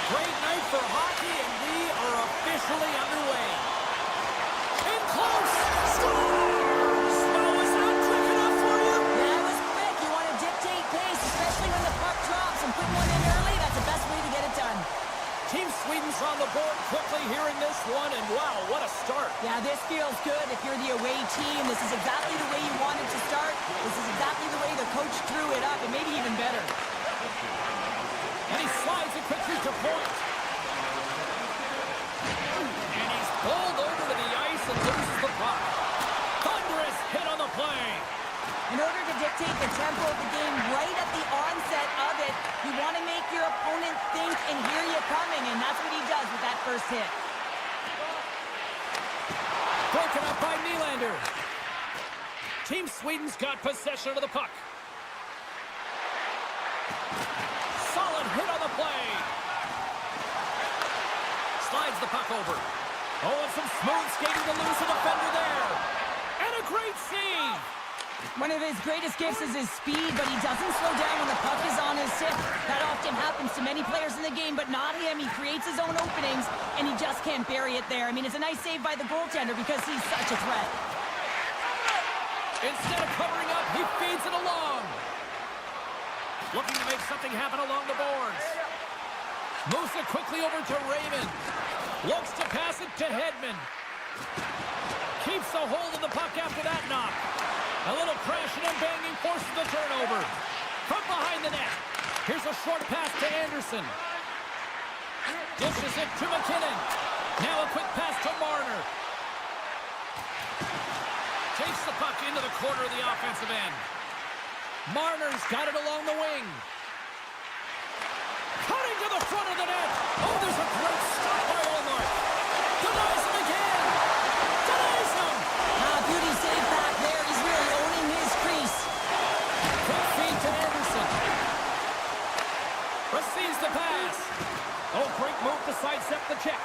Great night for hockey, and we are officially underway. In close. Scores! Now, is that quick enough for you? Yeah, it was quick. You want to dictate pace, especially when the puck drops, and put one in early. That's the best way to get it done. Team Sweden's on the board quickly here in this one, and wow, what a start. Yeah, this feels good. If you're the away team, this is exactly the way you wanted to start. This is exactly the way the coach drew it up, and maybe even better. And he slides it quickly to point. And he's pulled over to the ice and loses the puck. Thunderous hit on the play. In order to dictate the tempo of the game right at the onset of it, you want to make your opponent think and hear you coming, and that's what he does with that first hit. Broken up by Nylander. Team Sweden's got possession of the puck. Solid hit on the play. Slides the puck over. Oh, and some smooth skating to lose a defender there. And a great save. One of his greatest gifts is his speed, but he doesn't slow down when the puck is on his hip. That often happens to many players in the game, but not him. He creates his own openings, and he just can't bury it there. I mean, it's a nice save by the goaltender because he's such a threat. Instead of covering up, he feeds it along. Looking to make something happen along the boards. Moves it quickly over to Raymond. Looks to pass it to Hedman. Keeps a hold of the puck after that knock. A little crashing and banging forces the turnover. From behind the net. Here's a short pass to Anderson. Dishes it to McKinnon. Now a quick pass to Marner. Takes the puck into the corner of the offensive end. Marner's got it along the wing. Cutting to the front of the net. Oh, there's a great stop by Allmark. Denies him again. Denies him. Beauty save back there. He's really owning his crease. Quick feed to Anderson. Receives the pass. Oh, great move to sidestep the check.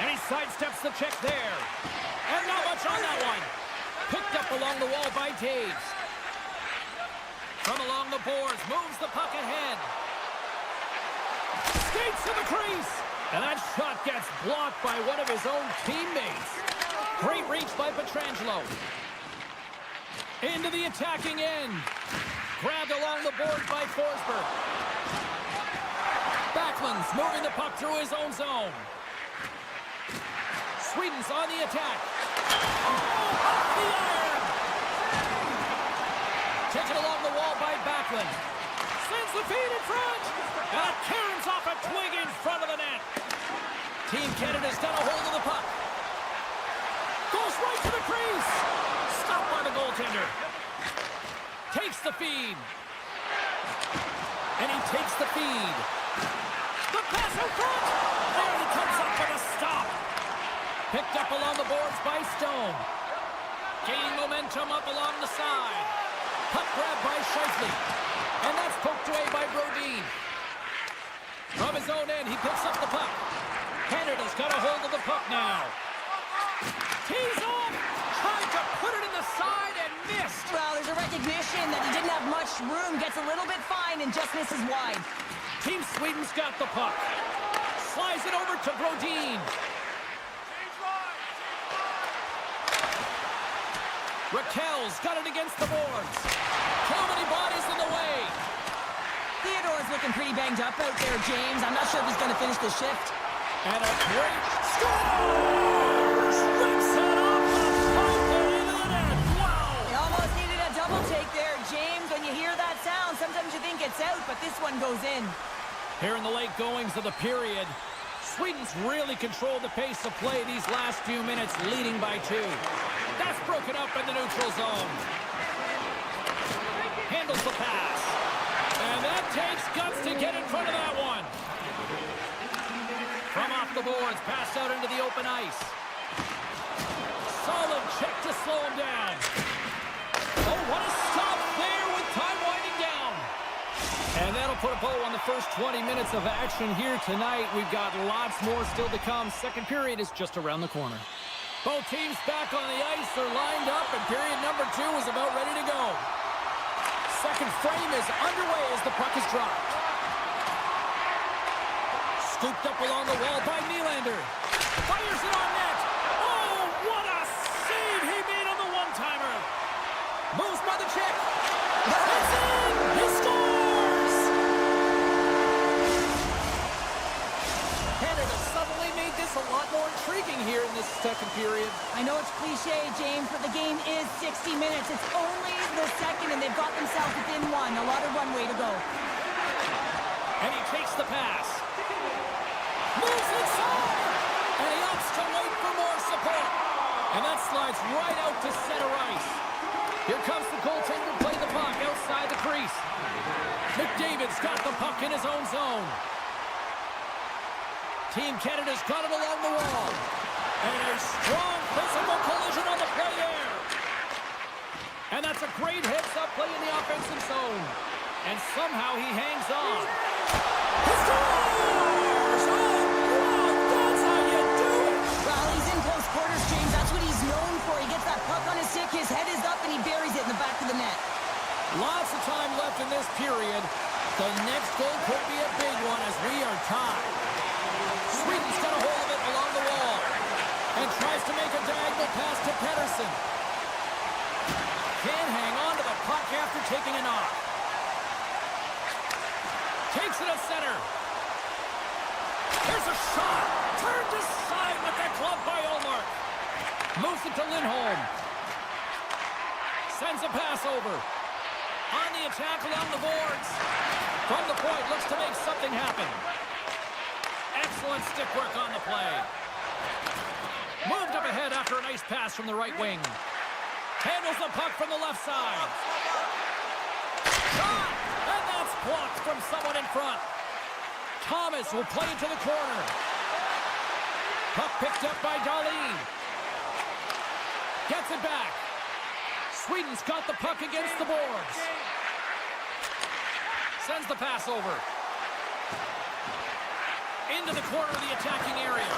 And he sidesteps the check there. And not much on that one. Picked up along the wall by Taves. From along the boards, moves the puck ahead. Skates to the crease. And that shot gets blocked by one of his own teammates. Great reach by Pietrangelo. Into the attacking end. Grabbed along the board by Forsberg. Backlund's moving the puck through his own zone. Sweden's on the attack. Oh, off the iron! Taken along the wall by Backlund. Sends the feed in front. And Cairns off a twig in front of the net. Team Canada's got a hold of the puck. Goes right to the crease. Stopped by the goaltender. Takes the feed. And he takes the feed. The pass in front. There he comes up with a stop. Picked up along the boards by Stone. Gaining momentum up along the side. Puck grab by Scheifele. And that's poked away by Brodin. From his own end, he picks up the puck. Canada's got a hold of the puck now. Tees off. Tried to put it in the side and missed. Well, there's a recognition that he didn't have much room. Gets a little bit fine and just misses wide. Team Sweden's got the puck. Slides it over to Brodin. Raquel's got it against the boards. Too many bodies in the way. Theodore's looking pretty banged up out there, James. I'm not sure if he's going to finish the shift. And a great score! Rips it off the pipe and into the net. Wow! He almost needed a double take there, James. When you hear that sound, sometimes you think it's out, but this one goes in. Here in the late goings of the period, Sweden's really controlled the pace of play these last few minutes, leading by 2. That's broken up in the neutral zone. Handles the pass. And that takes guts to get in front of that one. From off the boards, passed out into the open ice. Solid check to slow him down. Oh, what a stop there with time winding down. And that'll put a bow on the first 20 minutes of action here tonight. We've got lots more still to come. Second period is just around the corner. Both teams back on the ice are lined up, and period number 2 is about ready to go. Second frame is underway as the puck is dropped. Scooped up along the wall by Nylander. Fires it on net. Oh, what a save he made on the one-timer. Moves by the check. It's in! He scores! Canada suddenly made this a lot more intriguing here in this second period. I know it's cliche, James, but the game is 60 minutes. It's only the second, and they've got themselves within one. A lot of runway to go. And he takes the pass. Moves inside! And he opts to wait for more support. And that slides right out to center ice. Here comes the goaltender to play the puck outside the crease. McDavid's got the puck in his own zone. Team Canada's got it along the wall. And a strong physical collision on the play there. And that's a great heads-up play in the offensive zone. And somehow he hangs on. He scores! Oh, wow, that's how you do it! Well, he's in close quarters, James. That's what he's known for. He gets that puck on his stick, his head is up, and he buries it in the back of the net. Lots of time left in this period. The next goal could be a big one as we are tied. Sweden's got a hold of it along the wall. And tries to make a diagonal pass to Pettersson. Can't hang on to the puck after taking a knock. Takes it to center. Here's a shot. Turned aside with that glove by Ullmark. Moves it to Lindholm. Sends a pass over. On the attack along the boards. From the point, looks to make something happen. Excellent stick work on the play. Moved up ahead after a nice pass from the right wing. Handles the puck from the left side. Shot! And that's blocked from someone in front. Thomas will play it to the corner. Puck picked up by Dahlin. Gets it back. Sweden's got the puck against the boards. Sends the pass over. Into the corner of the attacking area.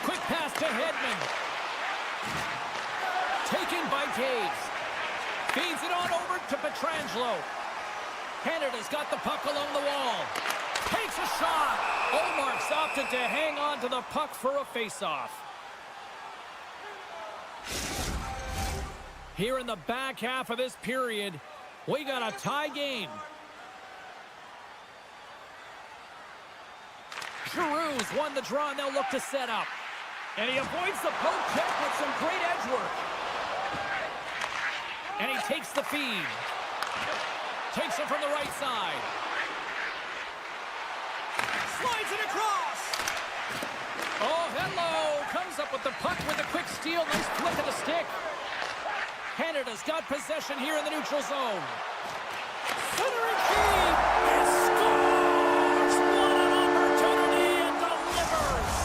Quick pass to Hedman. Taken by Taves. Feeds it on over to Pietrangelo. Canada's got the puck along the wall. Takes a shot. Ullmark's opted to hang on to the puck for a face-off. Here in the back half of this period, we got a tie game. Giroux's won the draw, and they'll look to set up. And he avoids the poke check with some great edge work. And he takes the feed. Takes it from the right side. Slides it across. Oh, hello. Comes up with the puck with a quick steal. Nice flick of the stick. Canada's got possession here in the neutral zone. Centering feed. And scores! What an opportunity and delivers.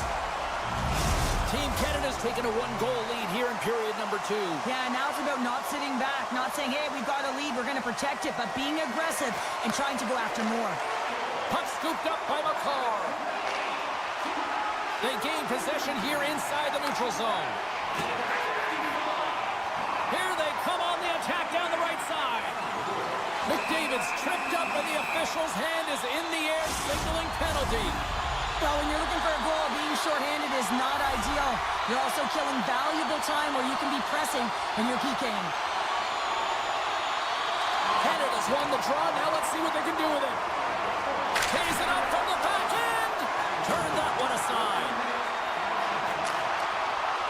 Team Canada's taken a one-goal lead here in period number 2. Yeah, now it's about not sitting back, not saying, hey, we've got a lead, we're going to protect it, but being aggressive and trying to go after more. Puck scooped up by McCarr. They gain possession here inside the neutral zone. Here they come on the attack down the right side. McDavid's tripped up and the official's hand is in the air signaling penalty. Well, when you're looking for a goal, being shorthanded is not ideal. You're also killing valuable time where you can be pressing when you're PKing. Canada's won the draw. Now let's see what they can do with it. Tees it up from the back end. Turn that one aside.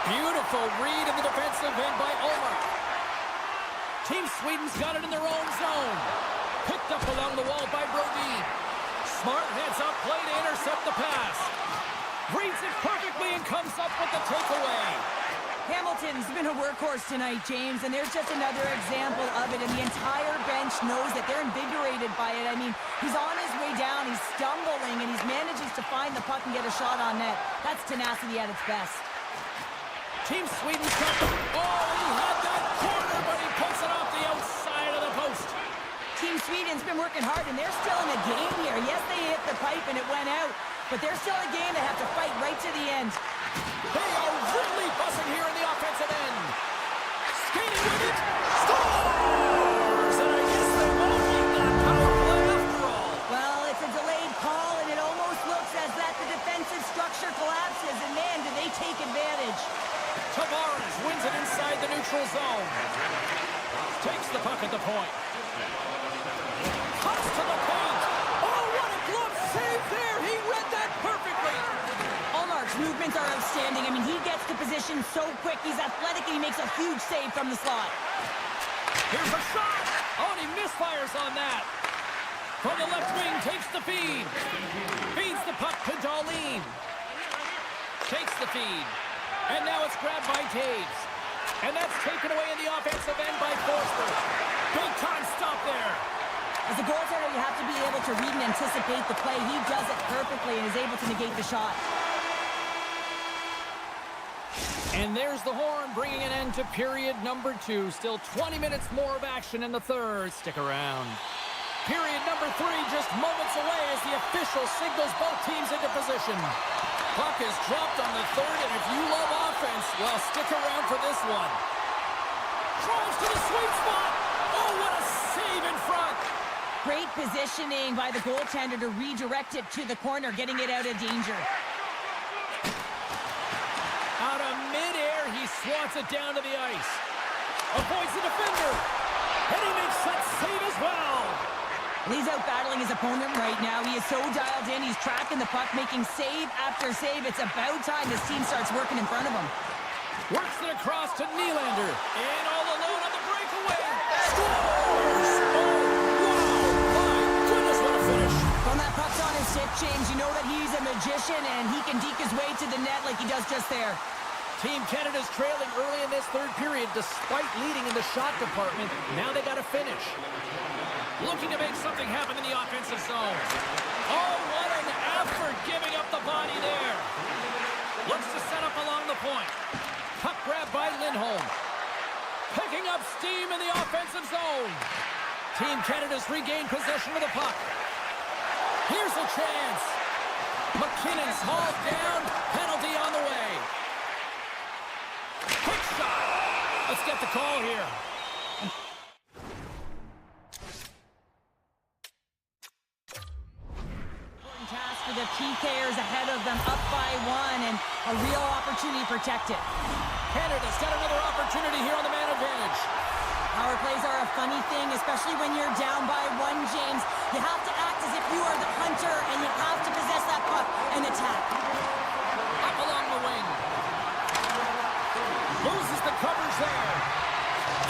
Beautiful read in the defensive end by Ullmark. Team Sweden's got it in their own zone. Picked up along the wall by Brodin. Smart heads up play to intercept the pass. Reads it perfectly and comes up with the takeaway. Hamilton's been a workhorse tonight, James, and there's just another example of it, and the entire bench knows that they're invigorated by it. I mean, he's on his way down, he's stumbling, and he's manages to find the puck and get a shot on net. That's tenacity at its best. Team Sweden's got the... Oh, he had that corner, but he puts it off the outside of the post. Team Sweden's been working hard, and they're still in the game here. Yes, they hit the pipe and it went out, but they're still in a game. They have to fight right to the end. They are really buzzing here in the offensive end. Skating with it. Scores! And I guess they won't need that power play after all. Well, it's a delayed call, and it almost looks as that the defensive neutral zone. Takes the puck at the point. Cuts to the paint. Oh, what a glove save there. He read that perfectly. Allmark's movements are outstanding. I mean, he gets to position so quick. He's athletic and he makes a huge save from the slot. Here's a shot. Oh, and he misfires on that. From the left wing, takes the feed. Feeds the puck to Darlene. Takes the feed. And now it's grabbed by Taves. And that's taken away in the offensive end by Forsberg. Big time stop there. As a goaltender, you have to be able to read and anticipate the play. He does it perfectly and is able to negate the shot. And there's the horn, bringing an end to period number 2. Still 20 minutes more of action in the third. Stick around. Period number 3 just moments away as the official signals both teams into position. Puck is dropped on the third, and if you love offense, well, stick around for this one. Drives to the sweet spot. Oh, what a save in front. Great positioning by the goaltender to redirect it to the corner, getting it out of danger. Out of midair, he swats it down to the ice. Avoids the defender. And he makes that save as well. He's out battling his opponent right now. He is so dialed in. He's tracking the puck, making save after save. It's about time this team starts working in front of him. Works it across to Nylander. And all alone on the breakaway. Scores! Oh, wow! My goodness, what a finish. When that puck's on his stick, James, you know that he's a magician, and he can deke his way to the net like he does just there. Team Canada's trailing early in this third period despite leading in the shot department. Now they got to finish. Looking to make something happen in the offensive zone. Oh, what an effort giving up the body there. Looks to set up along the point. Puck grab by Lindholm. Picking up steam in the offensive zone. Team Canada's regained possession of the puck. Here's a chance. McKinnon's hauled down. Penalty on the way. Quick shot. Let's get the call here. For the PKers ahead of them, up by 1, and a real opportunity to protect it. Canada's got another opportunity here on the man advantage. Power plays are a funny thing, especially when you're down by 1, James. You have to act as if you are the hunter, and you have to possess that puck and attack. Up along the wing. Loses the coverage there.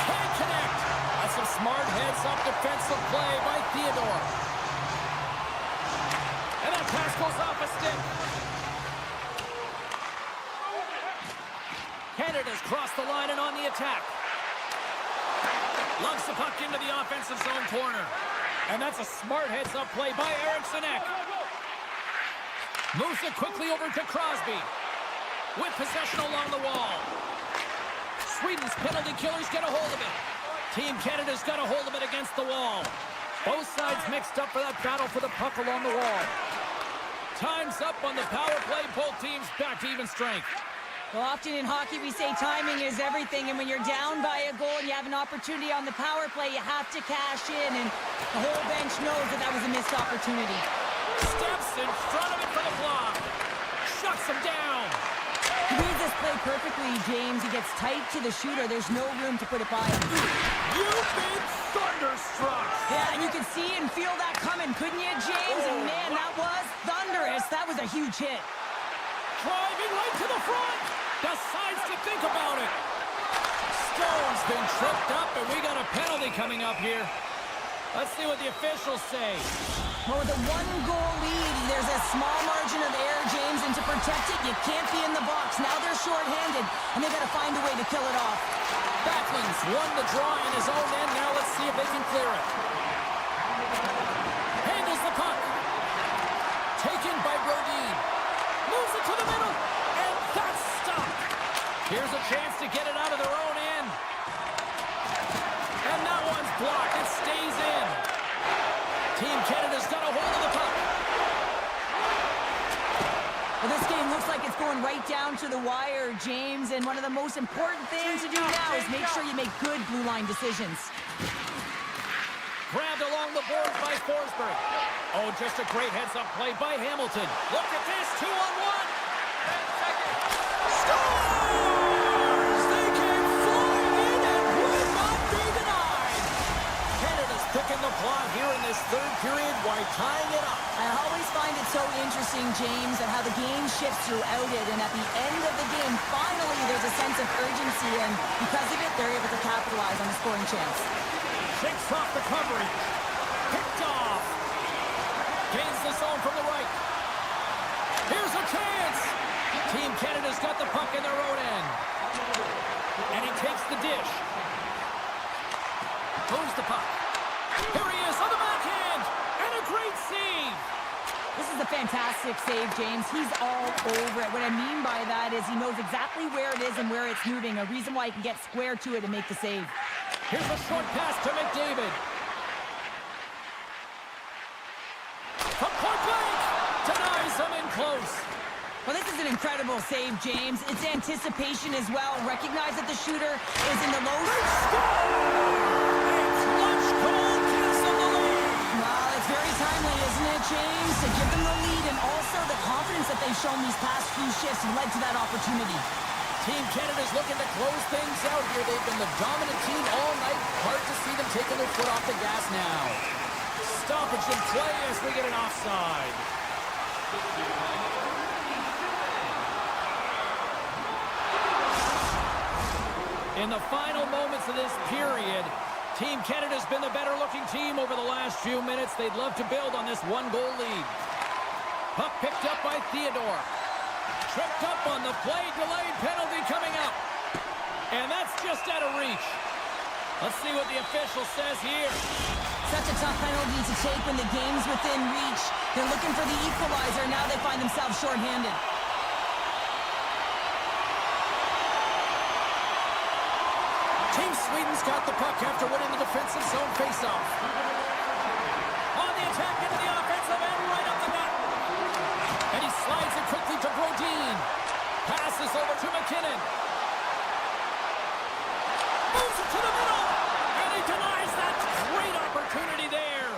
Can't connect. That's some smart heads-up defensive play by Theodore. And that pass goes off a stick. Canada's crossed the line and on the attack. Lugs the puck into the offensive zone corner. And that's a smart heads-up play by Eriksson Ek. Moves it quickly over to Crosby. With possession along the wall. Sweden's penalty killers get a hold of it. Team Canada's got a hold of it against the wall. Both sides mixed up for that battle for the puck along the wall. Time's up on the power play. Both teams back to even strength. Well, often in hockey we say timing is everything, and when you're down by a goal and you have an opportunity on the power play, you have to cash in, and the whole bench knows that that was a missed opportunity. Steps in front of it for the block. Shuts him down. He reads this play perfectly, James. He gets tight to the shooter. There's no room to put it by him. You've been thunderstruck. Yeah, and you could see and feel that coming, couldn't you, James? And man, that was thunderous. That was a huge hit. Driving right to the front. Decides to think about it. Stone's been tripped up, and we got a penalty coming up here. Let's see what the officials say. Well, with a 1-goal lead, there's a small margin of error, James, and to protect it, you can't be in the box. Now they're shorthanded, and they got to find a way to kill it off. Backlund's won the draw in his own end. Now let's see if they can clear it. Handles the puck. Taken by Brodin. Moves it to the middle, and that's stopped. Here's a chance to get it out of their own end. And that one's blocked. It stays in. Team Canada's got a hold of the puck. Well, this game looks like it's going right down to the wire, James, and one of the most important things to do now is make sure you make good blue line decisions. Grabbed along the board by Forsberg. Oh, just a great heads-up play by Hamilton. Look at this, 2-on-1. Scores! They came flying in clock here in this third period while tying it up. I always find it so interesting, James, at how the game shifts throughout it, and at the end of the game, finally there's a sense of urgency, and because of it, they're able to capitalize on a scoring chance. Shakes off the coverage. Picked off. Gains the zone from the right. Here's a chance. Team Canada's got the puck in their own end. And he takes the dish. Moves the puck. Here he is on the backhand. And a great save. This is a fantastic save, James. He's all over it. What I mean by that is he knows exactly where it is and where it's moving, a reason why he can get square to it and make the save. Here's a short pass to McDavid. From point blank. Denies him in close. Well, this is an incredible save, James. It's anticipation as well. Recognize that the shooter is in the low... It's clutch goal, gives them the lead. Well, it's very timely, isn't it, James? To give them the lead, and also the confidence that they've shown these past few shifts led to that opportunity. Team Canada's looking to close things out here. They've been the dominant team all night. Hard to see them taking their foot off the gas now. Stoppage in play as we get an offside. In the final moments of this period, Team Canada's been the better-looking team over the last few minutes. They'd love to build on this one-goal lead. Puck picked up by Theodore. Tripped up on the play, delayed penalty coming up. And that's just out of reach. Let's see what the official says here. Such a tough penalty to take when the game's within reach. They're looking for the equalizer. Now they find themselves shorthanded. Team Sweden's got the puck after winning the defensive zone faceoff. On the attack into the offensive end, right up the gut. And he slides it quickly to Brodin. Passes over to McKinnon. Moves it to the middle. And he denies that great opportunity there.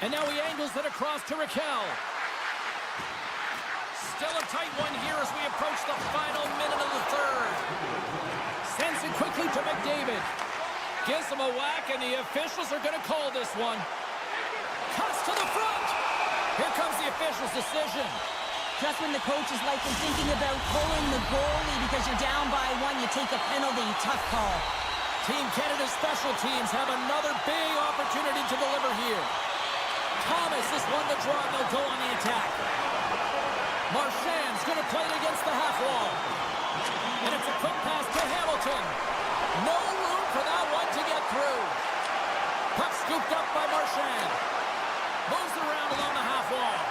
And now he angles it across to Raquel. Still a tight one here as we approach the final minute of the third. Sends it quickly to McDavid. Gives him a whack, and the officials are going to call this one. Cuts to the front. Here comes the official's decision. Just when the coach is likely thinking about pulling the goalie because you're down by one, you take a penalty. Tough call. Team Canada's special teams have another big opportunity to deliver here. Thomas has won the draw, and they'll go on the attack. Marchand's going to play it against the half wall. And it's a quick pass to Hamilton. No room for that one to get through. Puck scooped up by Marchand. Moves it around along the half wall.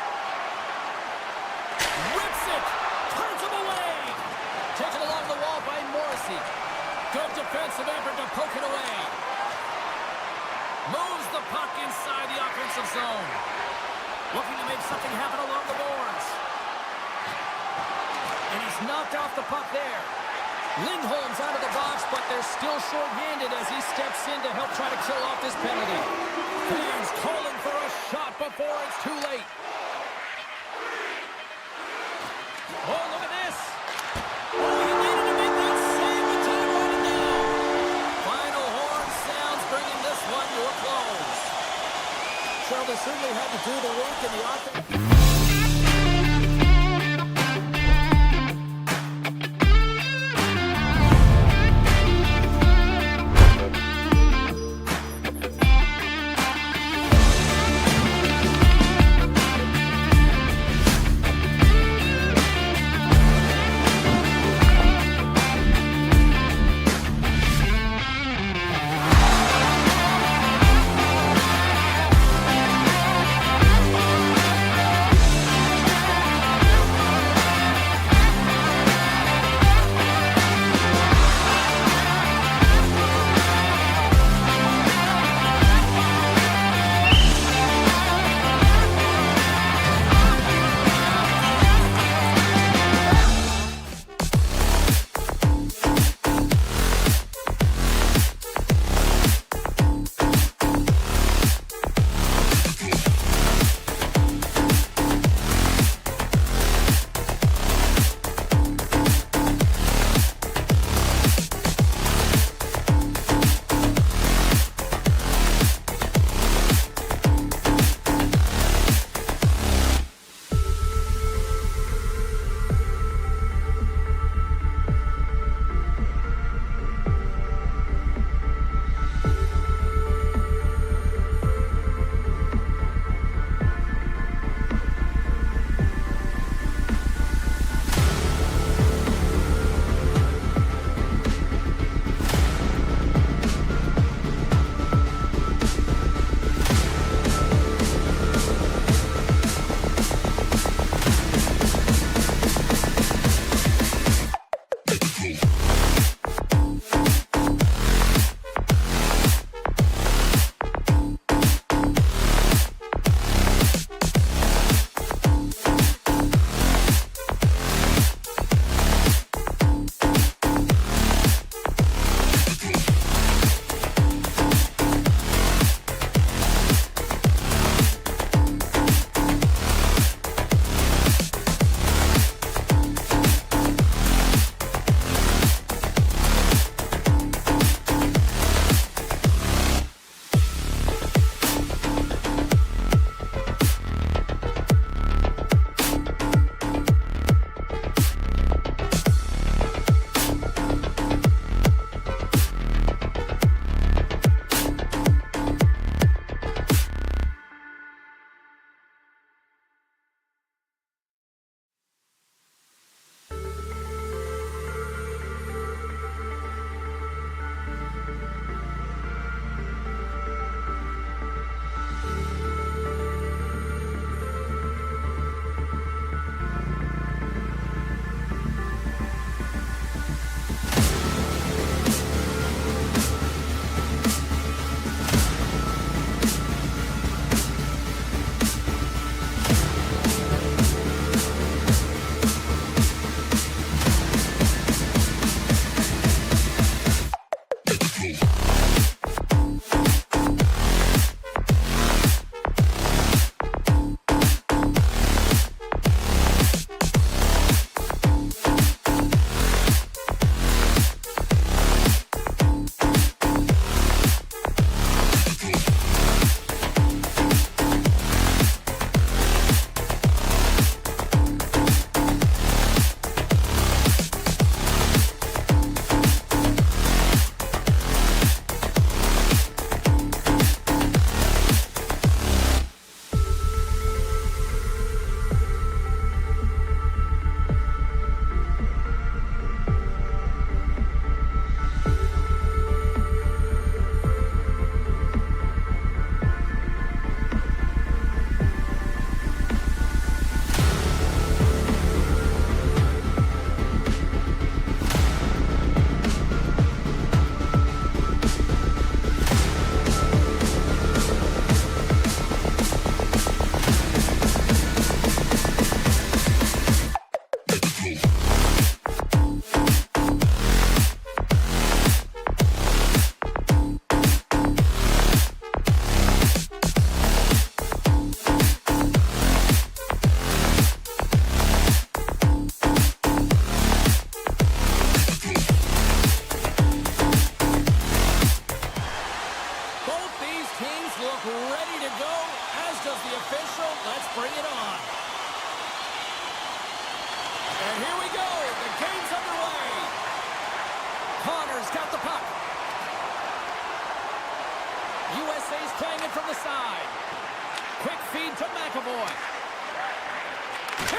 Rips it. Turns him away. Taken along the wall by Morrissey. Good defensive effort to poke it away. Moves the puck inside the offensive zone. Looking to make something happen along the boards. And he's knocked off the puck there. Lindholm's out of the box, but they're still short-handed as he steps in to help try to kill off this penalty. Fans calling for a shot before it's too late. Oh, look at this. Oh, he needed to make that save with time running down. Final horn sounds, bringing this one to a close. Well, they certainly had to do the work in the offense.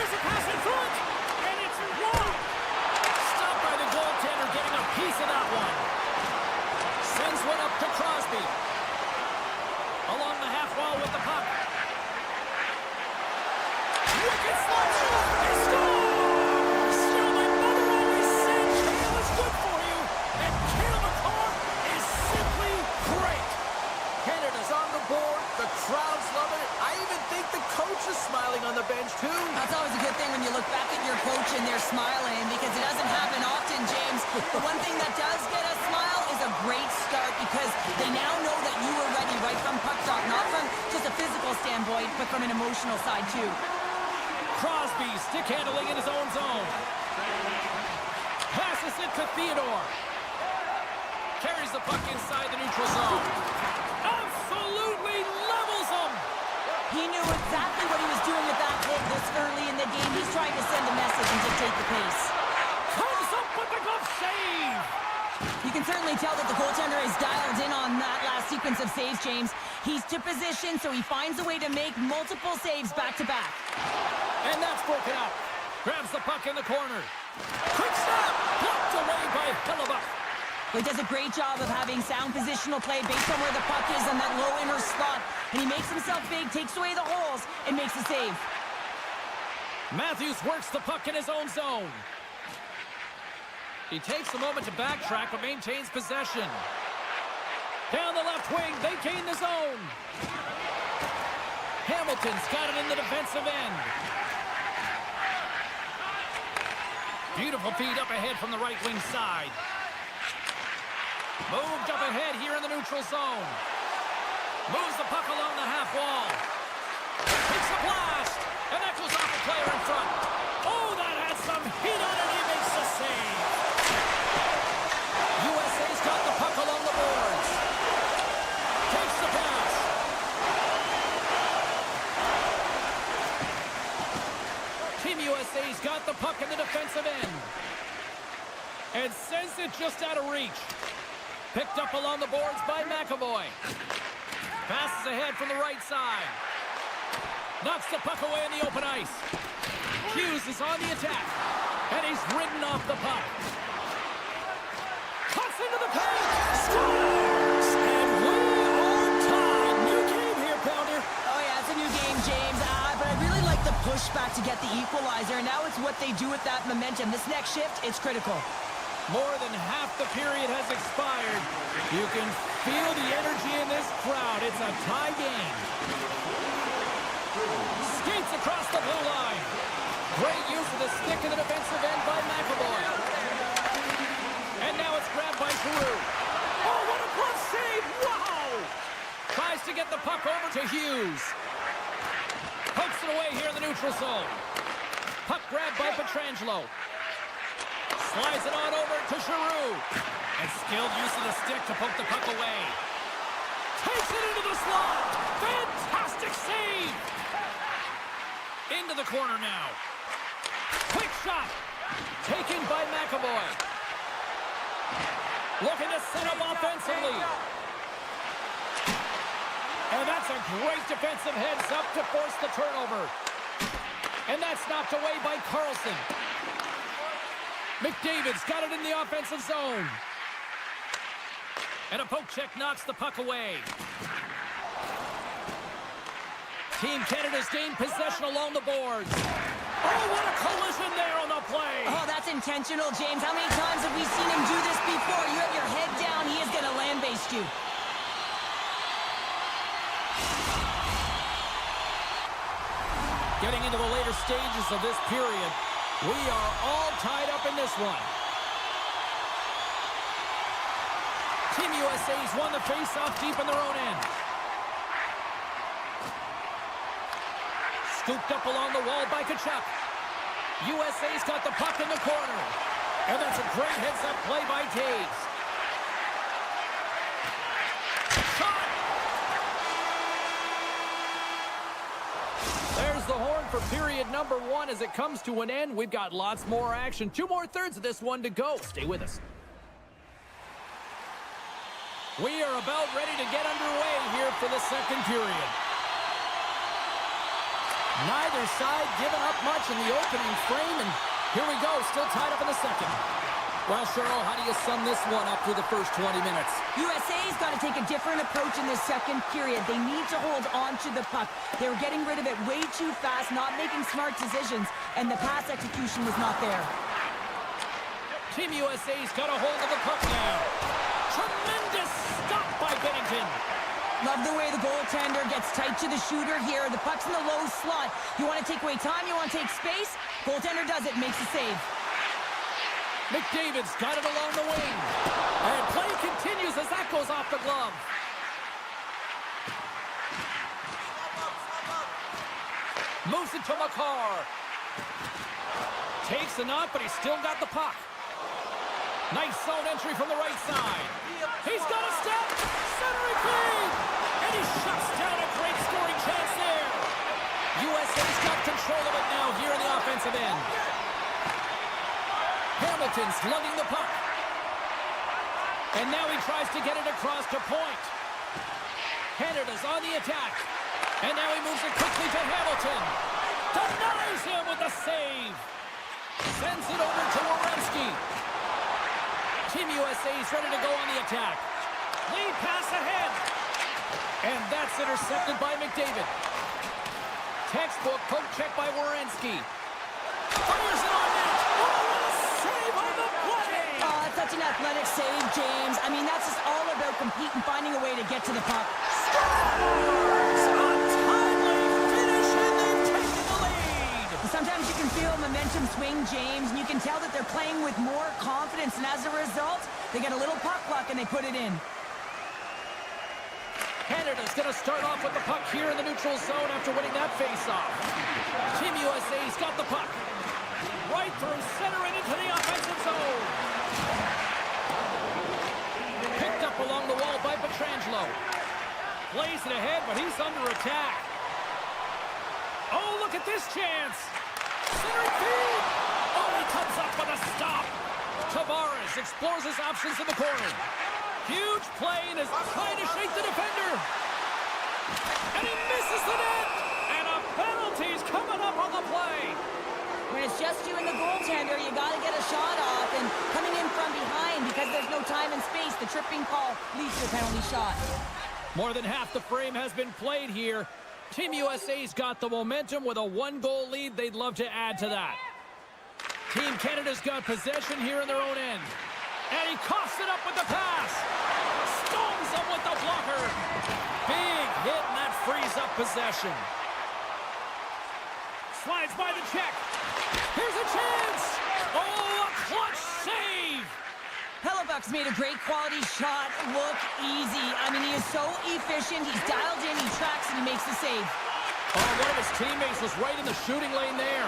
Here's a pass in front, and it's blocked. Stopped by the goaltender, getting a piece of that one. Sends one up to Crosby. Along the half wall with the puck. Wicked slide shot. They score! Still, my mother always said kale is good for you, and Kale McCarr is simply great. Canada's on the board. The crowd's loving it. I even think the coach is smiling on the bench, too. That's always a good thing when you look back at your coach and they're smiling, because it doesn't happen often, James. The one thing that does get a smile is a great start, because they now know that you were ready right from puck drop, not from just a physical standpoint, but from an emotional side, too. Crosby stick handling in his own zone. Passes it to Theodore. Carries the puck inside the neutral zone. Absolutely levels him. He knew exactly what he was doing with that hit this early in the game. He's trying to send a message and dictate the pace. Comes up with the glove save. You can certainly tell that the goaltender is dialed in on that last sequence of saves, James. He's to position, so he finds a way to make multiple saves back-to-back. And that's broken up. Grabs the puck in the corner. Quick snap. Blocked away by Hellebuck. He does a great job of having sound positional play based on where the puck is in that low inner slot. And he makes himself big, takes away the holes, and makes a save. Matthews works the puck in his own zone. He takes a moment to backtrack, but maintains possession. Down the left wing, they gain the zone. Hamilton's got it in the defensive end. Beautiful feed up ahead from the right wing side. Moved up ahead here in the neutral zone. Moves the puck along the half wall. Takes a blast, and that goes off the player in front. Oh, that has some heat on it. He makes the save. USA's got the puck along the boards. Takes the pass. Team USA's got the puck in the defensive end. And sends it just out of reach. Picked up along the boards by MaakY. Passes ahead from the right side. Knocks the puck away in the open ice. Hughes is on the attack. And he's ridden off the puck. Cuts into the paint. Scores! And we are tied. New game here, Pounder. Oh, yeah, it's a new game, James. But I really like the pushback to get the equalizer. And now it's what they do with that momentum. This next shift, it's critical. More than half the period has expired. You can feel the energy in this crowd. It's a tie game. Skates across the blue line. Great use of the stick in the defensive end by MaakY. And now it's grabbed by Giroux. Oh, what a glove save! Wow! Tries to get the puck over to Hughes. Pokes it away here in the neutral zone. Puck grabbed by Pietrangelo. Slides it on over to Giroux. And skilled use of the stick to poke the puck away. Takes it into the slot. Fantastic save. Into the corner now. Quick shot. Taken by MaakY. Looking to set up offensively. And that's a great defensive heads up to force the turnover. And that's knocked away by Carlson. McDavid's got it in the offensive zone. And a poke check knocks the puck away. Team Canada's gained possession along the boards. Oh, what a collision there on the play. Oh, that's intentional, James. How many times have we seen him do this before? You have your head down, he is going to land-baste you. Getting into the later stages of this period, we are all tied up in this one. Team USA's won the face-off deep in their own end. Scooped up along the wall by Tkachuk. USA's got the puck in the corner. And that's a great heads-up play by Taves. Shot! There's the horn for period number 1 as it comes to an end. We've got lots more action. 2 more thirds of this one to go. Stay with us. We are about ready to get underway here for the second period. Neither side giving up much in the opening frame, and here we go, still tied up in the second. Well, Cheryl, how do you sum this one up through the first 20 minutes? USA's got to take a different approach in this second period. They need to hold on to the puck. They were getting rid of it way too fast, not making smart decisions, and the pass execution was not there. Team USA's got a hold of the puck now. Tremendous stop by Bennington. Love the way the goaltender gets tight to the shooter here. The puck's in the low slot. You want to take away time, you want to take space. Goaltender does it, makes a save. McDavid's got it along the wing. And play continues as that goes off the glove. Moves it to McCarr. Takes the knock, but he's still got the puck. Nice zone entry from the right side. He's got a step. Centering feed. And he shuts down a great scoring chance there. USA's got control of it now here in the offensive end. Hamilton's lugging the puck. And now he tries to get it across to point. Canada's on the attack. And now he moves it quickly to Hamilton. Denies him with the save. Sends it over to Werenski. Team USA's ready to go on the attack. Lead pass ahead. And that's intercepted by McDavid. Textbook poke check by Werenski. Fires it on net. Oh, what a save on the play! Oh, it's such an athletic save, James. I mean, that's just all about competing, finding a way to get to the puck. Scores! A timely finish, and they've taken the lead! Sometimes you can feel momentum swing, James, and you can tell that they're playing with more confidence, and as a result, they get a little puck luck and they put it in. Canada's going to start off with the puck here in the neutral zone after winning that face-off. Team USA's got the puck. Right through center and into the offensive zone. Picked up along the wall by Pietrangelo. Plays it ahead, but he's under attack. Oh, look at this chance. Center feed. Oh, he comes up with a stop. Tavares explores his options in the corner. Huge play and is trying to shake the defender. And he misses the net. And a penalty's coming up on the play. When it's just you and the goaltender, you got to get a shot off, and coming in from behind because there's no time and space, the tripping call leads to a penalty shot. More than half the frame has been played here. Team USA's got the momentum with a one-goal lead. They'd love to add to that. Team Canada's got possession here in their own end. And he coughs it up with the pass. Stones him with the blocker. Big hit, and that frees up possession. Slides by the check. Here's a chance. Oh, a clutch save. Hellebuck's made a great quality shot look easy. I mean, he is so efficient. He's dialed in, he tracks, and he makes the save. Oh, one of his teammates was right in the shooting lane there.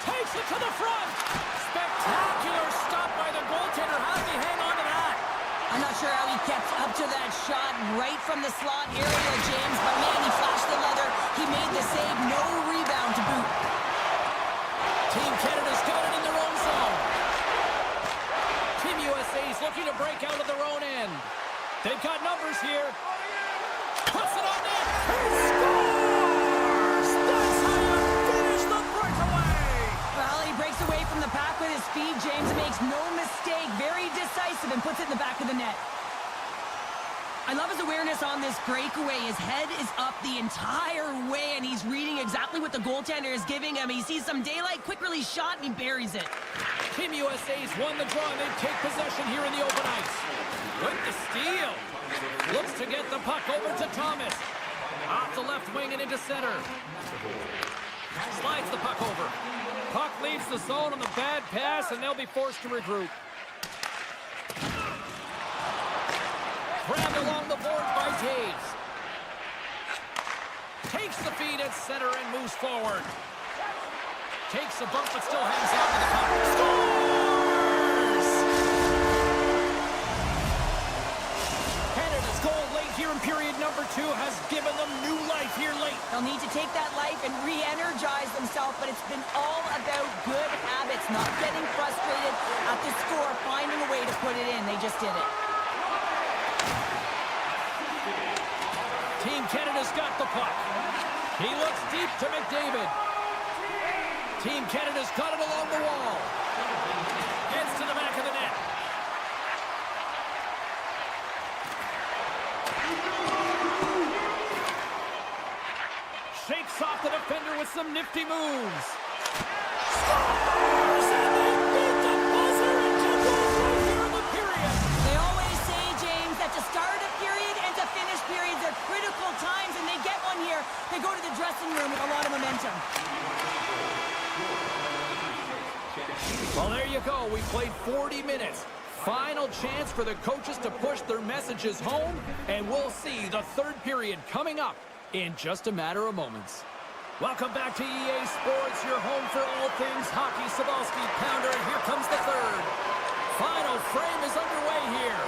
Takes it to the front. Spectacular stop by the goaltender. How did he hang on to that? I'm not sure how he kept up to that shot right from the slot area, James, but man, he flashed the leather. He made the save. No rebound to boot. Team Canada's got it in their own zone. Team USA's looking to break out of their own end. They've got numbers here. Puts it on net. He scores! That's how you finish the breakaway! Well, he breaks away from the pack with his speed, James, and makes no mistake. Very decisive and puts it in the back of the net. I love his awareness on this breakaway. His head is up the entire way, and he's reading exactly what the goaltender is giving him. He sees some daylight, quick release shot, and he buries it. Team USA's won the draw, and they take possession here in the open ice. With the steal. Looks to get the puck over to Thomas. Off the left wing and into center. Slides the puck over. Puck leaves the zone on the bad pass, and they'll be forced to regroup. Grabbed along the board by Taves. Takes the feed at center and moves forward. Takes a bump, but still hangs on to the puck. Scores! Canada's goal late here in period number 2 has given them new life here late. They'll need to take that life and re-energize themselves, but it's been all about good habits, not getting frustrated at the score, finding a way to put it in. They just did it. Team Canada's got the puck. He looks deep to McDavid. Team Canada's got it along the wall. Heads to the back of the net. Shakes off the defender with some nifty moves. Scores! And they beat the buzzer and took over here in the period. They always say, James, that to start a period and to finish periods are critical times, and they get one here. They go to the dressing room with a lot of momentum. Well, there you go. We played 40 minutes. Final chance for the coaches to push their messages home, and we'll see the third period coming up in just a matter of moments. Welcome back to EA Sports, your home for all things hockey. Cybulski, Pounder, and here comes the third. Final frame is underway here.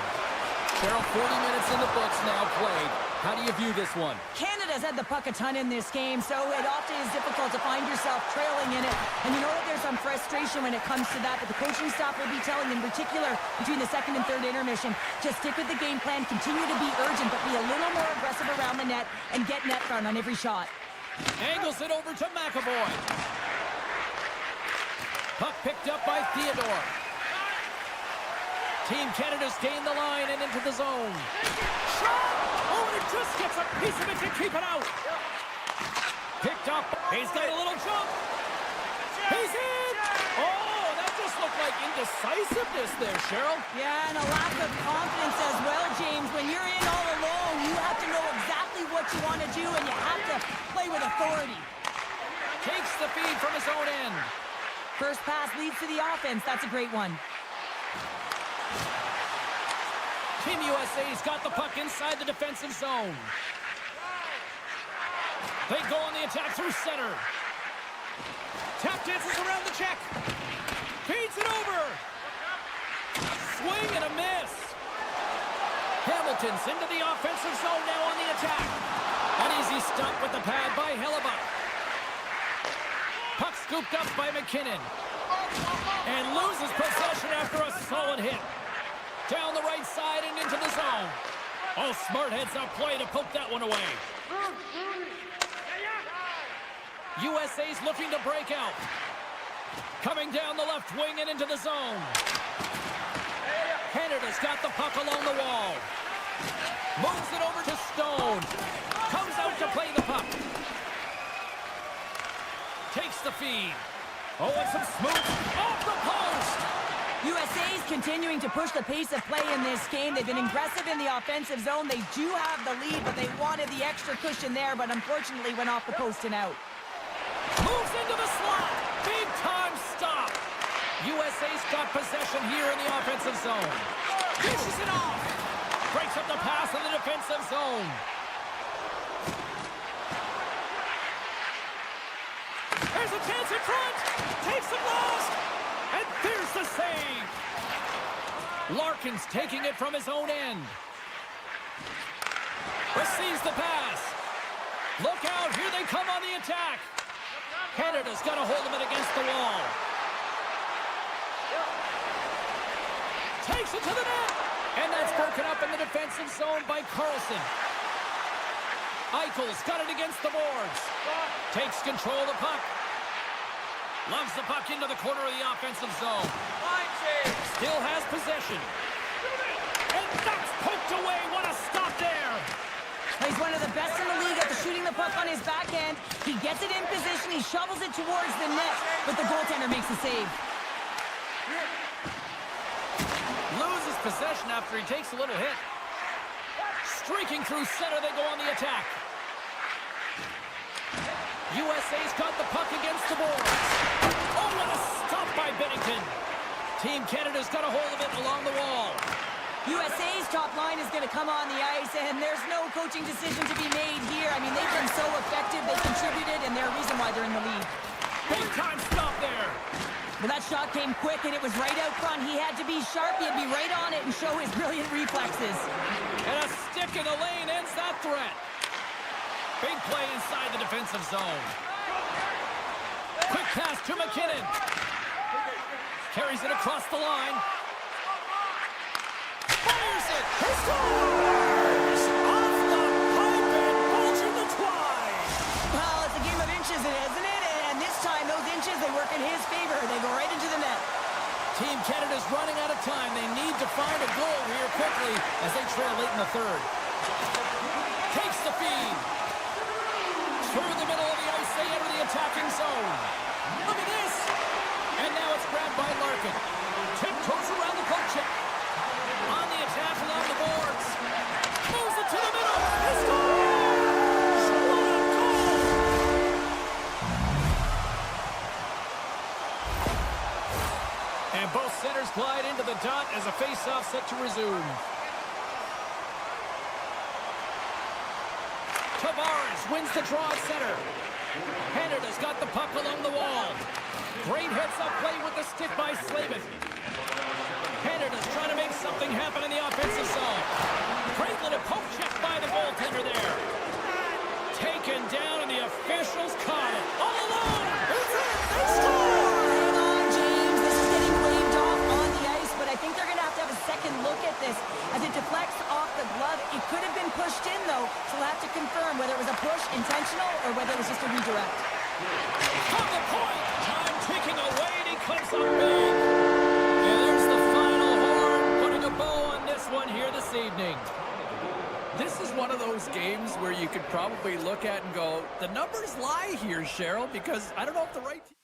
Cheryl, 40 minutes in the books now played. How do you view this one? Canada's had the puck a ton in this game, so it often is difficult to find yourself trailing in it. And you know that there's some frustration when it comes to that, but the coaching staff will be telling, in particular, between the second and third intermission, just stick with the game plan, continue to be urgent, but be a little more aggressive around the net and get net front on every shot. Angles it over to McAvoy. Puck picked up by Theodore. Team Canada's gained the line and into the zone. Shot! Oh, and it just gets a piece of it to keep it out. Picked up. He's got a little jump. He's in! Oh, that just looked like indecisiveness there, Cheryl. Yeah, and a lack of confidence as well, James. When you're in all alone, you have to know exactly what you want to do, and you have to play with authority. Takes the feed from his own end. First pass leads to the offense. That's a great one. Team USA's got the puck inside the defensive zone. They go on the attack through center. Tap dances around the check. Feeds it over. Swing and a miss. Hamilton's into the offensive zone now on the attack. An easy stop with the pad by Hellebuck. Puck scooped up by McKinnon. And loses possession after a solid hit. Down the right side and into the zone. Oh, smart heads-up play to poke that one away. USA's looking to break out. Coming down the left wing and into the zone. Canada's got the puck along the wall. Moves it over to Stone. Comes out to play the puck. Takes the feed. Oh, and some smooth off the post. USA's continuing to push the pace of play in this game. They've been aggressive in the offensive zone. They do have the lead, but they wanted the extra cushion there, but unfortunately went off the post and out. Moves into the slot. Big time stop. USA's got possession here in the offensive zone. Dishes it off. Breaks up the pass in the defensive zone. There's a chance in front. Takes the blast. And there's the save. Larkin's taking it from his own end. Receives the pass. Look out, here they come on the attack. Canada's got a hold of it against the wall. Takes it to the net. And that's broken up in the defensive zone by Carlson. Eichel's got it against the boards. Takes control of the puck. Loves the puck into the corner of the offensive zone. Still has possession. And that's poked away. What a stop there. He's one of the best in the league at shooting the puck on his backhand. He gets it in position. He shovels it towards the net, but the goaltender makes the save. Loses possession after he takes a little hit. Streaking through center, they go on the attack. USA's got the puck against the boards. Oh, what a stop by Binnington. Team Canada's got a hold of it along the wall. USA's top line is going to come on the ice, and there's no coaching decision to be made here. I mean, they've been so effective, they contributed, and they're a reason why they're in the lead. Big time stop there. Well, that shot came quick, and it was right out front. He had to be sharp. He had to be right on it and show his brilliant reflexes. And a stick in the lane ends that threat. Big play inside the defensive zone. Quick pass to McKinnon. Carries it across the line. Fires it. He scores! Off the pipe and Bulger the twine. Well, work in his favor. They go right into the net. Team Canada's running out of time. They need to find a goal here quickly as they trail late in the third. Takes the feed. Through the middle of the ice, they enter the attacking zone. Look at this. And now it's grabbed by Larkin. Tiptoes around the poke check. On the attack along the boards. Moves it to the middle. He scores! What a goal! And both centers glide into the dot as a face-off set to resume. Tavares wins the draw at center. Canada's got the puck along the wall. Great heads-up play with the stick by Slavin. Canada's trying to make something happen in the offensive zone. Great little poke check by the goaltender there. Taken down, and the officials caught it. All alone! It's it! They score! Hang on, James. This is getting waved off on the ice, but I think they're going to have a second look at this as it deflects off the glove. It could have been pushed in, though, so we'll have to confirm whether it was a push intentional or whether it was just a redirect. From the point! Time ticking away, and he comes up big. And there's the final horn, putting a bow on this one here this evening. This is one of those games where you could probably look at and go, the numbers lie here, Cheryl, because I don't know if the right team...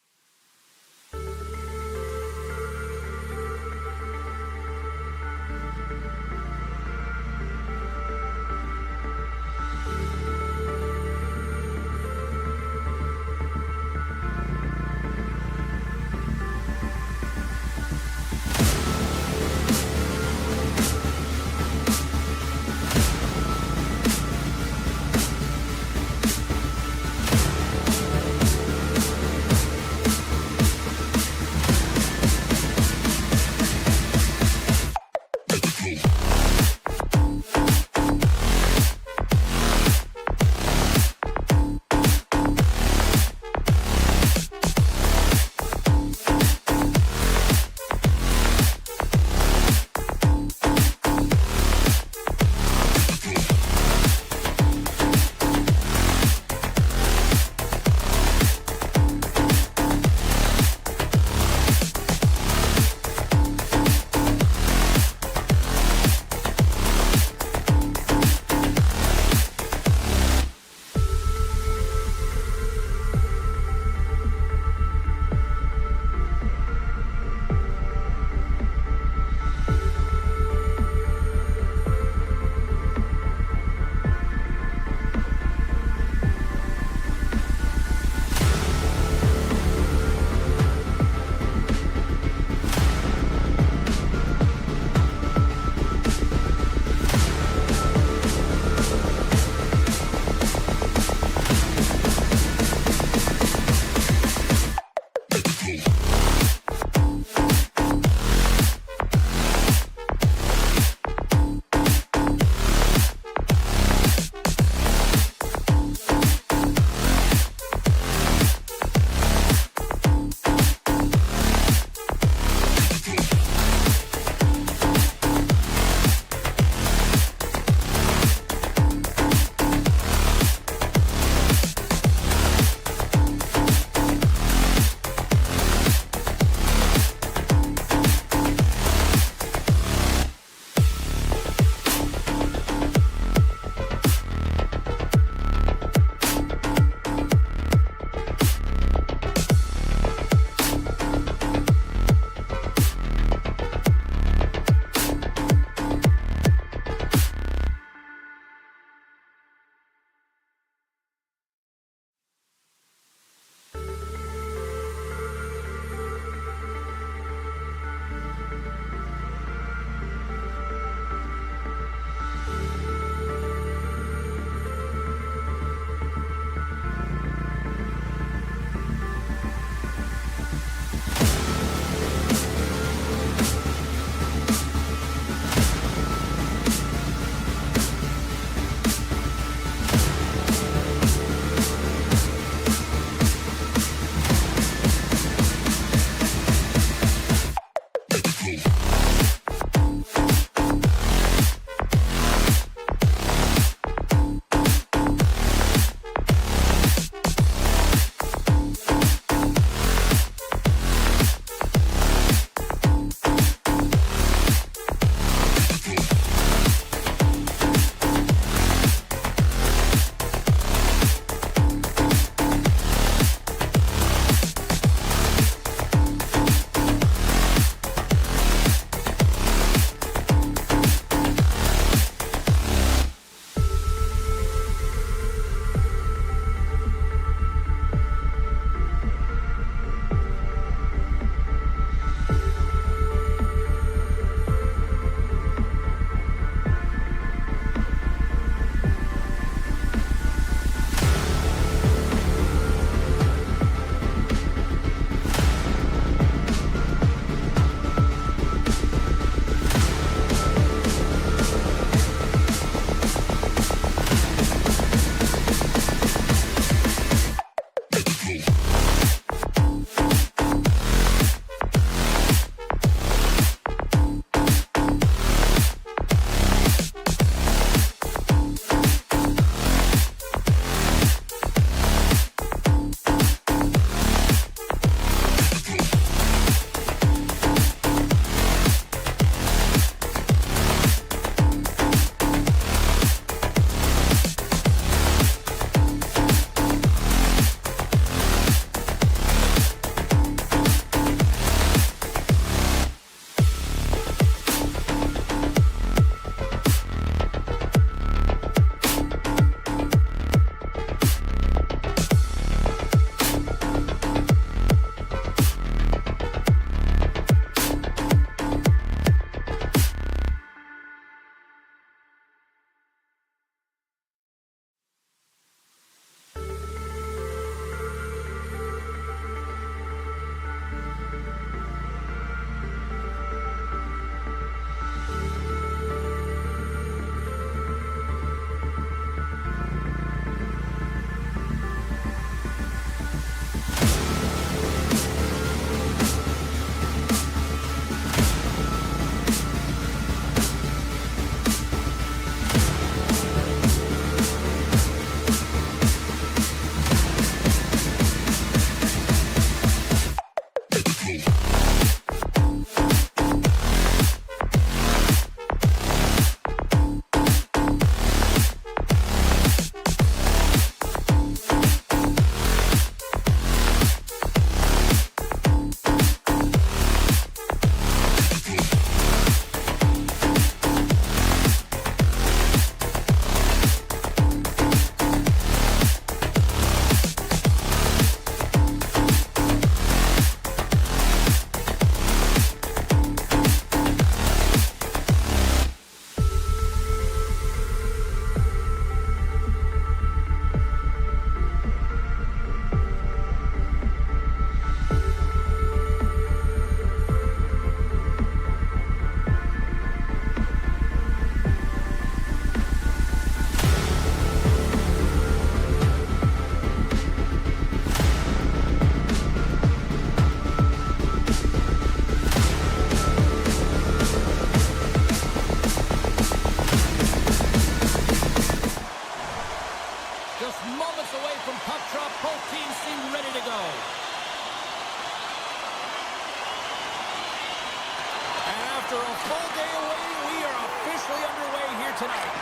After a full day away, we are officially underway here tonight.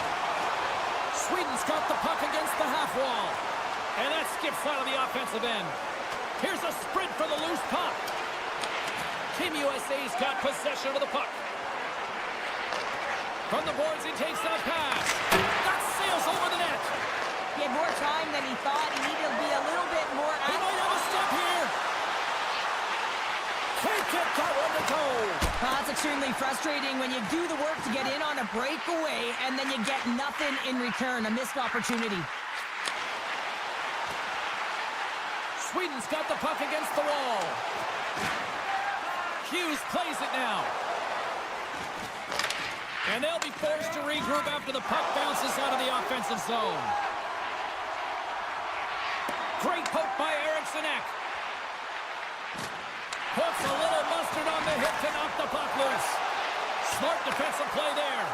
Sweden's got the puck against the half wall. And that skips out of the offensive end. Here's a sprint for the loose puck. Team USA's got possession of the puck. From the boards, he takes that pass. That sails over the net. He had more time than he thought. He needed to be a little bit more He might have a step here. Can't get that one to go. Well, that's extremely frustrating when you do the work to get in on a breakaway and then you get nothing in return, a missed opportunity. Sweden's got the puck against the wall. Hughes plays it now. And they'll be forced to regroup after the puck bounces out of the offensive zone. Great poke by Eriksson Ek. Puts a little mustard on the hip to knock the puck loose. Smart defensive play there.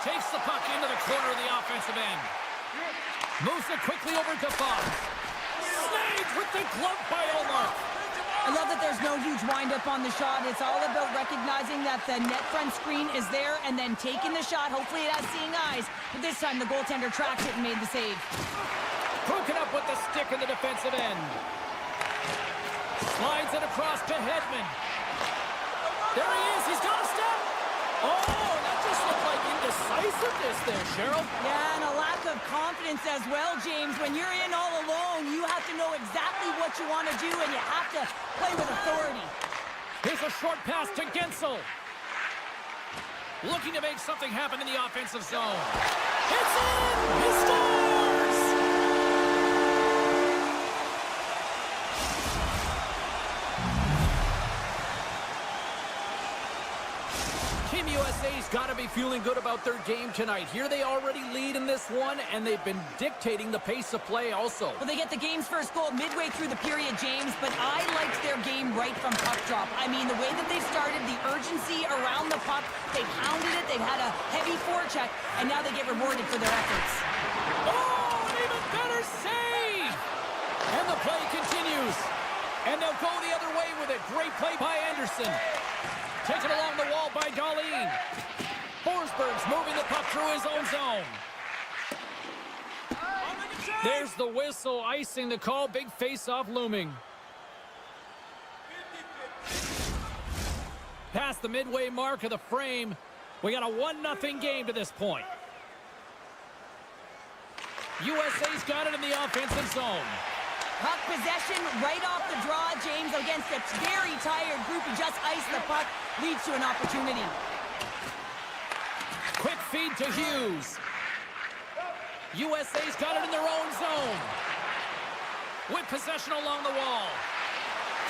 Takes the puck into the corner of the offensive end. Moves it quickly over to Fox. Snagged with the glove by Omar. I love that there's no huge windup on the shot. It's all about recognizing that the net front screen is there and then taking the shot. Hopefully it has seeing eyes. But this time the goaltender tracked it and made the save. Broken up with the stick in the defensive end. Slides it across to Hedman. There he is. He's got a step. Oh, that just looked like indecisiveness there, Cheryl. Yeah, and a lack of confidence as well, James. When you're in all alone, you have to know exactly what you want to do, and you have to play with authority. Here's a short pass to Gensel. Looking to make something happen in the offensive zone. It's in! He scores! Team USA's got to be feeling good about their game tonight. Here they already lead in this one, and they've been dictating the pace of play also. Well, they get the game's first goal midway through the period, James, but I liked their game right from puck drop. I mean, the way that they've started, the urgency around the puck, they pounded it, they've had a heavy forecheck, and now they get rewarded for their efforts. Oh, an even better save! And the play continues. And they'll go the other way with it. Great play by Anderson. Taken along the wall by Dahlin. Forsberg's moving the puck through his own zone. There's the whistle, icing the call. Big face-off looming. Past the midway mark of the frame. We got a 1-0 game to this point. USA's got it in the offensive zone. Puck possession right off the draw, James, against a very tired group. He just iced the puck, leads to an opportunity. Quick feed to Hughes. USA's got it in their own zone. With possession along the wall.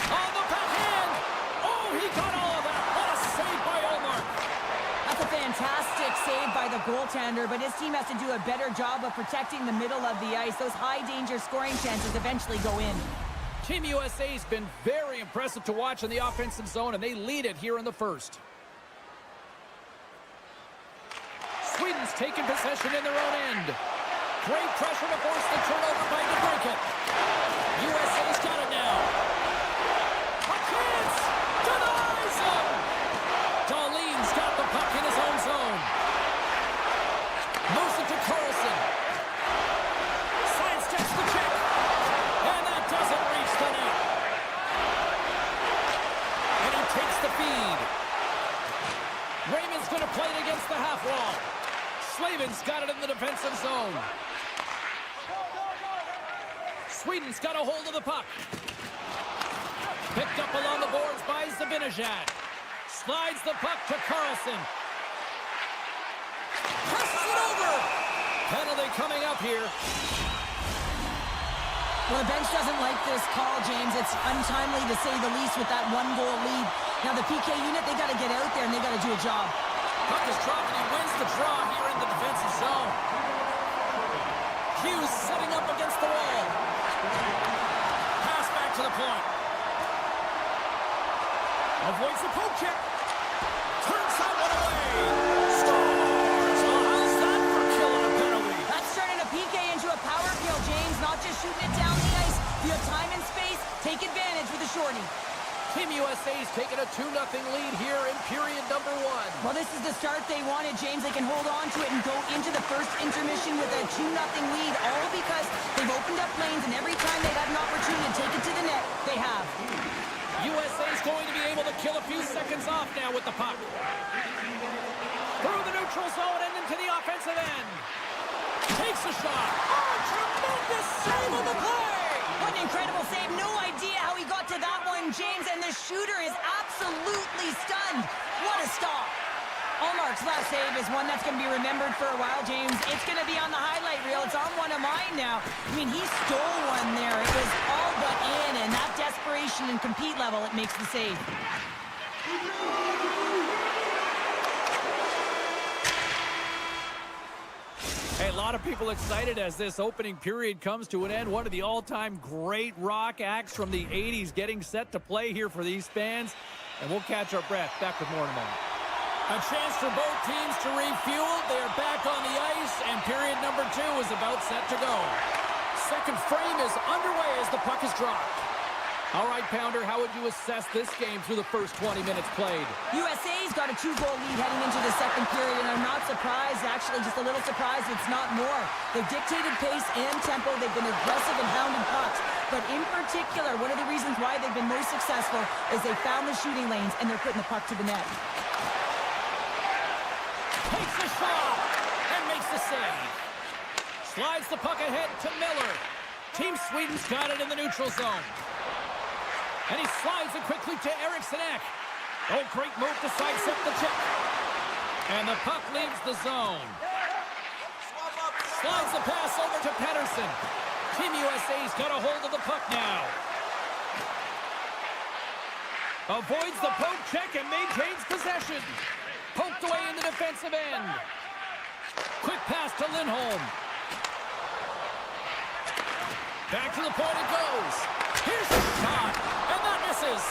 On the backhand! Oh, he got all of that. What a save by Omar. That's a fantastic save by the goaltender, but his team has to do a better job of protecting the middle of the ice. Those high-danger scoring chances eventually go in. Team USA's been very impressive to watch in the offensive zone, and they lead it here in the first. Sweden's taking possession in their own end. Great pressure to force the turnover by DeBrincat. USA's got it now. A chance! the feed. Raymond's going to play it against the half wall. Slavin's got it in the defensive zone. Sweden's got a hold of the puck. Picked up along the boards by Zibanejad. Slides the puck to Carlson. Presses it over. Penalty coming up here. Well, the bench doesn't like this call, James. It's untimely to say the least with that one-goal lead. Now, the PK unit, they got to get out there and they got to do a job. Puck is dropped and he wins the draw here in the defensive zone. Hughes setting up against the wall. Pass back to the point. Avoids the poke check. Turns that one away. Scores! Oh, how's that for killing a penalty? That's turning a PK into a power kill, James. Not just shooting it down the ice. You have time and space. Take advantage with a shorty. Team USA's taking a 2-0 lead here in period number 1. Well, this is the start they wanted, James. They can hold on to it and go into the first intermission with a 2-0 lead, all because they've opened up lanes, and every time they've had an opportunity to take it to the net, they have. USA's going to be able to kill a few seconds off now with the puck. Through the neutral zone and into the offensive end. Takes a shot. Oh, tremendous save on the play! What an incredible save. No idea how he got to that one, James, and the shooter is absolutely stunned. What a stop. Allmark's last save is one that's going to be remembered for a while, James. It's going to be on the highlight reel. It's on one of mine now. I mean, he stole one there. It was all but in, and that desperation and compete level, it makes the save. Hey, a lot of people excited as this opening period comes to an end. One of the all-time great rock acts from the 80s getting set to play here for these fans. And we'll catch our breath. Back with more in a moment. A chance for both teams to refuel. They are back on the ice, and period number 2 is about set to go. Second frame is underway as the puck is dropped. All right, Pounder, how would you assess this game through the first 20 minutes played? USA's got a 2-goal lead heading into the second period, and I'm not surprised, actually, just a little surprised it's not more. They've dictated pace and tempo. They've been aggressive and hounded pucks. But in particular, one of the reasons why they've been most successful is they found the shooting lanes, and they're putting the puck to the net. Takes a shot and makes the save. Slides the puck ahead to Miller. Team Sweden's got it in the neutral zone. And he slides it quickly to Eriksson Ek. Oh, great move to sidestep the check. And the puck leaves the zone. Slides the pass over to Pettersson. Team USA's got a hold of the puck now. Avoids the poke check and maintains possession. Poked away in the defensive end. Quick pass to Lindholm. Back to the point it goes. Here's the shot, and that misses.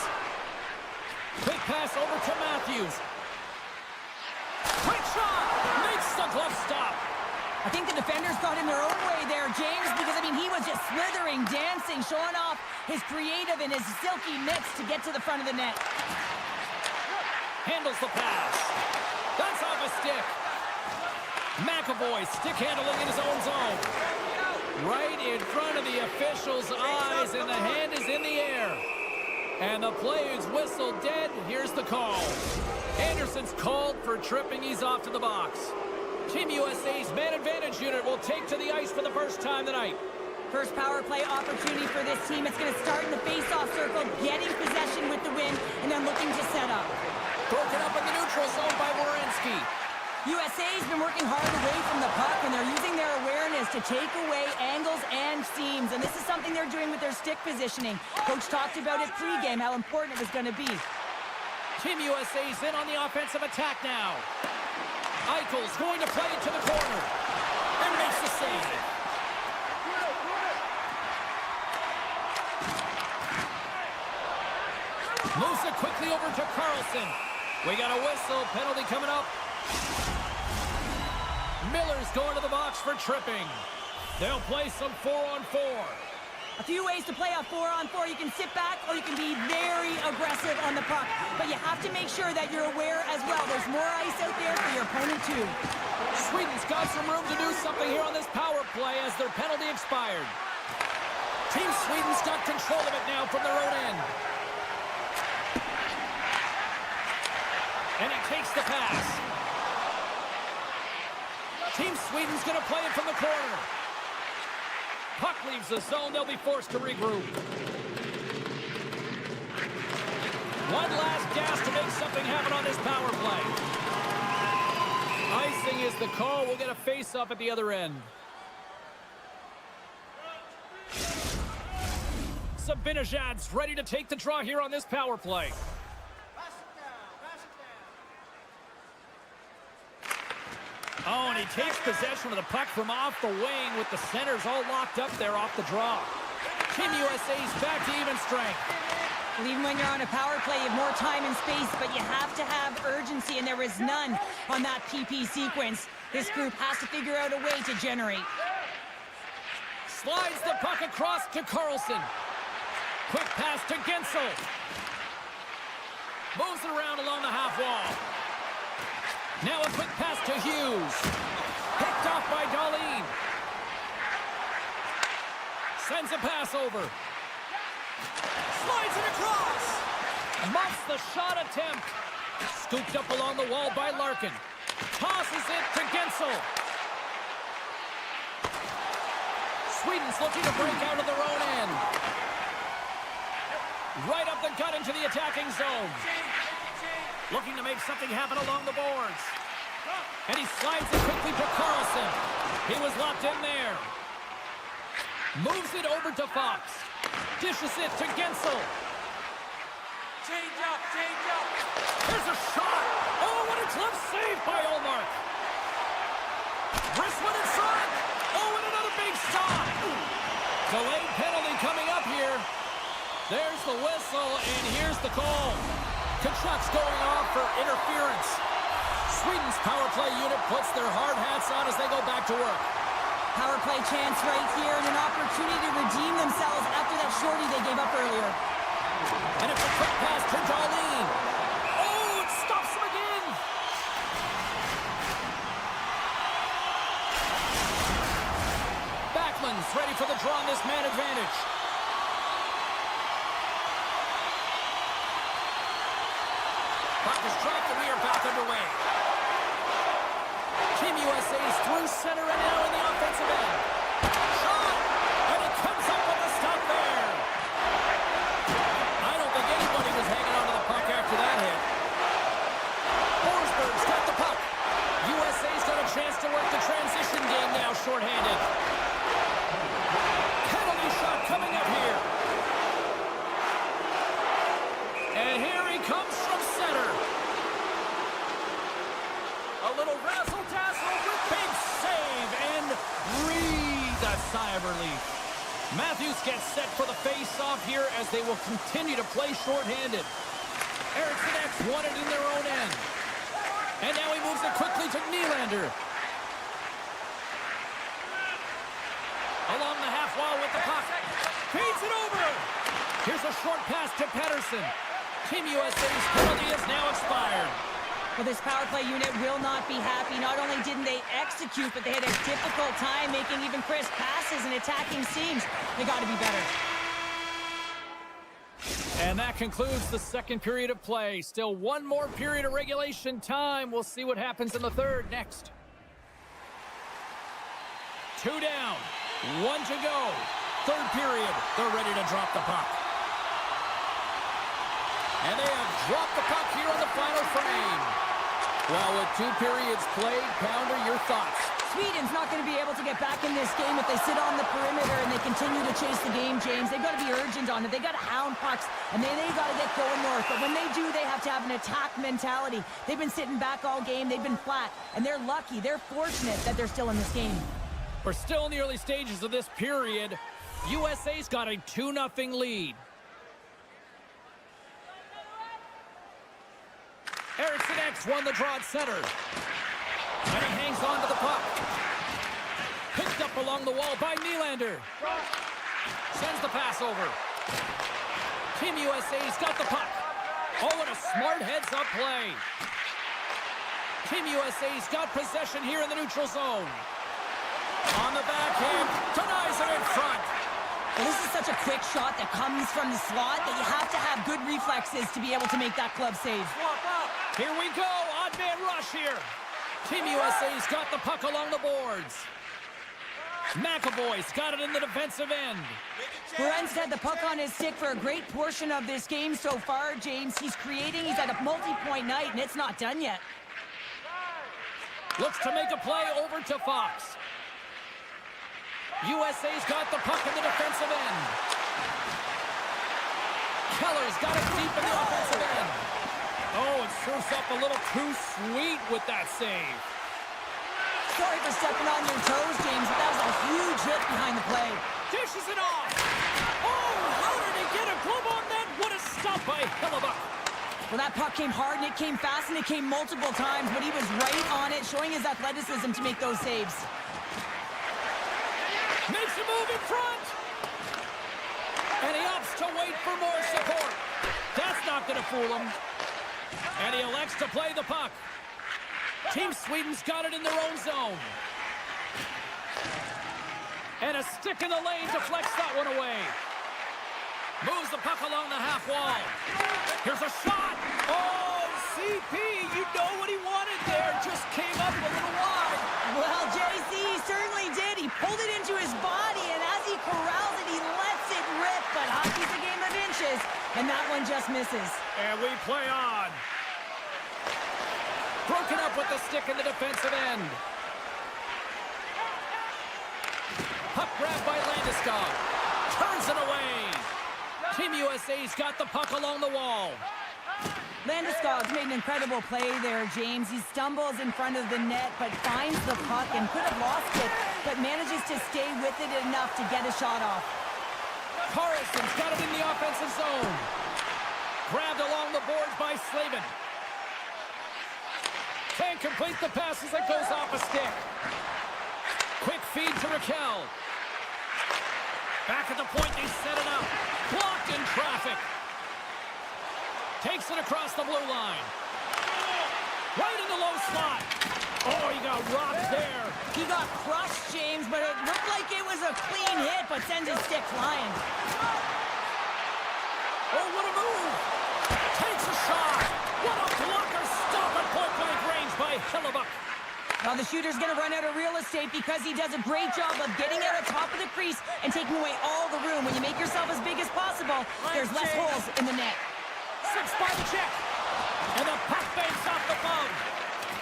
Quick pass over to Matthews. Quick shot, makes the glove stop. I think the defenders got in their own way there, James, because, I mean, he was just slithering, dancing, showing off his creative and his silky mitts to get to the front of the net. Handles the pass. That's off a stick. McAvoy stick handling in his own zone. Right in front of the official's eyes, and the hand is in the air. And the play is whistled dead. Here's the call. Anderson's called for tripping. He's off to the box. Team USA's man advantage unit will take to the ice for the first time tonight. First power play opportunity for this team. It's going to start in the face-off circle, getting possession with the win, and then looking to set up. Broken up in the neutral zone by Werenski. USA's been working hard away from the puck, and they're using their awareness to take away angles and seams. And this is something they're doing with their stick positioning. Coach talked about it pregame, how important it was going to be. Team USA's in on the offensive attack now. Eichel's going to play it to the corner and makes the save. Moves it quickly over to Carlson. We got a whistle. Penalty coming up. Miller's going to the box for tripping. They'll play some 4-on-4. A few ways to play a 4-on-4. You can sit back or you can be very aggressive on the puck. But you have to make sure that you're aware as well. There's more ice out there for your opponent too. Sweden's got some room to do something here on this power play as their penalty expired. Team Sweden's got control of it now from their own end. And he takes the pass. Team Sweden's going to play it from the corner. Puck leaves the zone. They'll be forced to regroup. One last gas to make something happen on this power play. Icing is the call. We'll get a face-off at the other end. Sabinajad's ready to take the draw here on this power play. Oh, and he takes possession of the puck from off the wing with the centers all locked up there off the draw. Team USA's back to even strength. Well, even when you're on a power play, you have more time and space, but you have to have urgency, and there is none on that PP sequence. This group has to figure out a way to generate. Slides the puck across to Carlson. Quick pass to Gensel. Moves it around along the half wall. Now a quick pass to Hughes. Picked off by Darlene. Sends a pass over. Slides it across. Muffs the shot attempt. Scooped up along the wall by Larkin. Tosses it to Gensel. Sweden's looking to break out of their own end. Right up the gut into the attacking zone. Looking to make something happen along the boards. And he slides it quickly to Carlson. He was locked in there. Moves it over to Fox. Dishes it to Gensel. Change up, change up. There's a shot. Oh, what a glove save by Olmark. Wrist one in front. Oh, and another big stop. Delayed penalty coming up here. There's the whistle, and here's the call. Kachuk's going off for interference. Sweden's power play unit puts their hard hats on as they go back to work. Power play chance right here, and an opportunity to redeem themselves after that shorty they gave up earlier. And it's a quick pass to Darlene. Oh, it stops him again. Backman's ready for the draw on this man advantage. Puck is dropped and we are back underway. Team USA is through center and now in the offensive end. Shot! And it comes up with a stop there. I don't think anybody was hanging on to the puck after that hit. Forsberg's got the puck. USA's got a chance to work the transition game now shorthanded. Penalty shot coming up here. And here he comes from center. A little razzle-dazzle with big save and breathe a sigh of relief. Matthews gets set for the face-off here as they will continue to play shorthanded. Eriksson X won it in their own end. And now he moves it quickly to Nylander. Along the half wall with the puck. Feeds it over. Here's a short pass to Pettersson. Team USA's penalty has now expired. Well, this power play unit will not be happy. Not only didn't they execute, but they had a difficult time making even crisp passes and attacking seams. They got to be better. And that concludes the second period of play. Still one more period of regulation time. We'll see what happens in the third next. 2 down, 1 to go. Third period, they're ready to drop the puck. And they have dropped the puck here on the final frame. Well, with 2 periods played, Pounder, your thoughts? Sweden's not going to be able to get back in this game if they sit on the perimeter and they continue to chase the game, James. They've got to be urgent on it. They've got to hound pucks, and then they've got to get going north. But when they do, they have to have an attack mentality. They've been sitting back all game. They've been flat, and they're lucky. They're fortunate that they're still in this game. We're still in the early stages of this period. USA's got a 2-0 lead. Eriksson X won the draw at center. And he hangs on to the puck. Picked up along the wall by Nylander. Sends the pass over. Team USA's got the puck. Oh, what a smart heads-up play. Team USA's got possession here in the neutral zone. On the backhand, denies it in front. Well, this is such a quick shot that comes from the slot that you have to have good reflexes to be able to make that glove save. Swap up. Here we go, odd man rush here. Team USA's got the puck along the boards. McAvoy's got it in the defensive end. Brent's had the puck on his stick for a great portion of this game so far, James. He's creating, he's had a multi-point night, and it's not done yet. Looks to make a play over to Fox. USA's got the puck in the defensive end. Keller's got it deep in the offensive end. Oh, it surfs up a little too sweet with that save. Sorry for stepping on your toes, James, but that was a huge hit behind the play. Dishes it off. Oh, how did he get a glove on that? What a stop by Hellebuyck. Well, that puck came hard, and it came fast, and it came multiple times, but he was right on it, showing his athleticism to make those saves. Makes a move in front. And he opts to wait for more support. That's not going to fool him. And he elects to play the puck. Team Sweden's got it in their own zone. And a stick in the lane deflects that one away. Moves the puck along the half wall. Here's a shot. Oh, CP, you know what he wanted there. Just came up a little wide. Well, JC, he certainly did. He pulled it into his body, and as he corrals it, he lets it rip. But hockey's a game of inches, and that one just misses. And we play on. Broken up with the stick in the defensive end. Puck grabbed by Landeskog. Turns it away. Team USA's got the puck along the wall. Landeskog's made an incredible play there, James. He stumbles in front of the net, but finds the puck and could have lost it, but manages to stay with it enough to get a shot off. Carlson's got it in the offensive zone. Grabbed along the boards by Slavin. Can't complete the pass as it goes off a stick. Quick feed to Raquel. Back at the point, they set it up. Blocked in traffic. Takes it across the blue line. Right in the low slot. Oh, he got rocked there. He got crushed, James, but it looked like it was a clean hit, but sends his stick flying. Oh, what a move. Takes a shot. What a blocker. Stop at point-blank range by Hellebuyck. Now the shooter's going to run out of real estate because he does a great job of getting out of top of the crease and taking away all the room. When you make yourself as big as possible, there's less holes in the net. Six by the check. And the puck banks off the bug.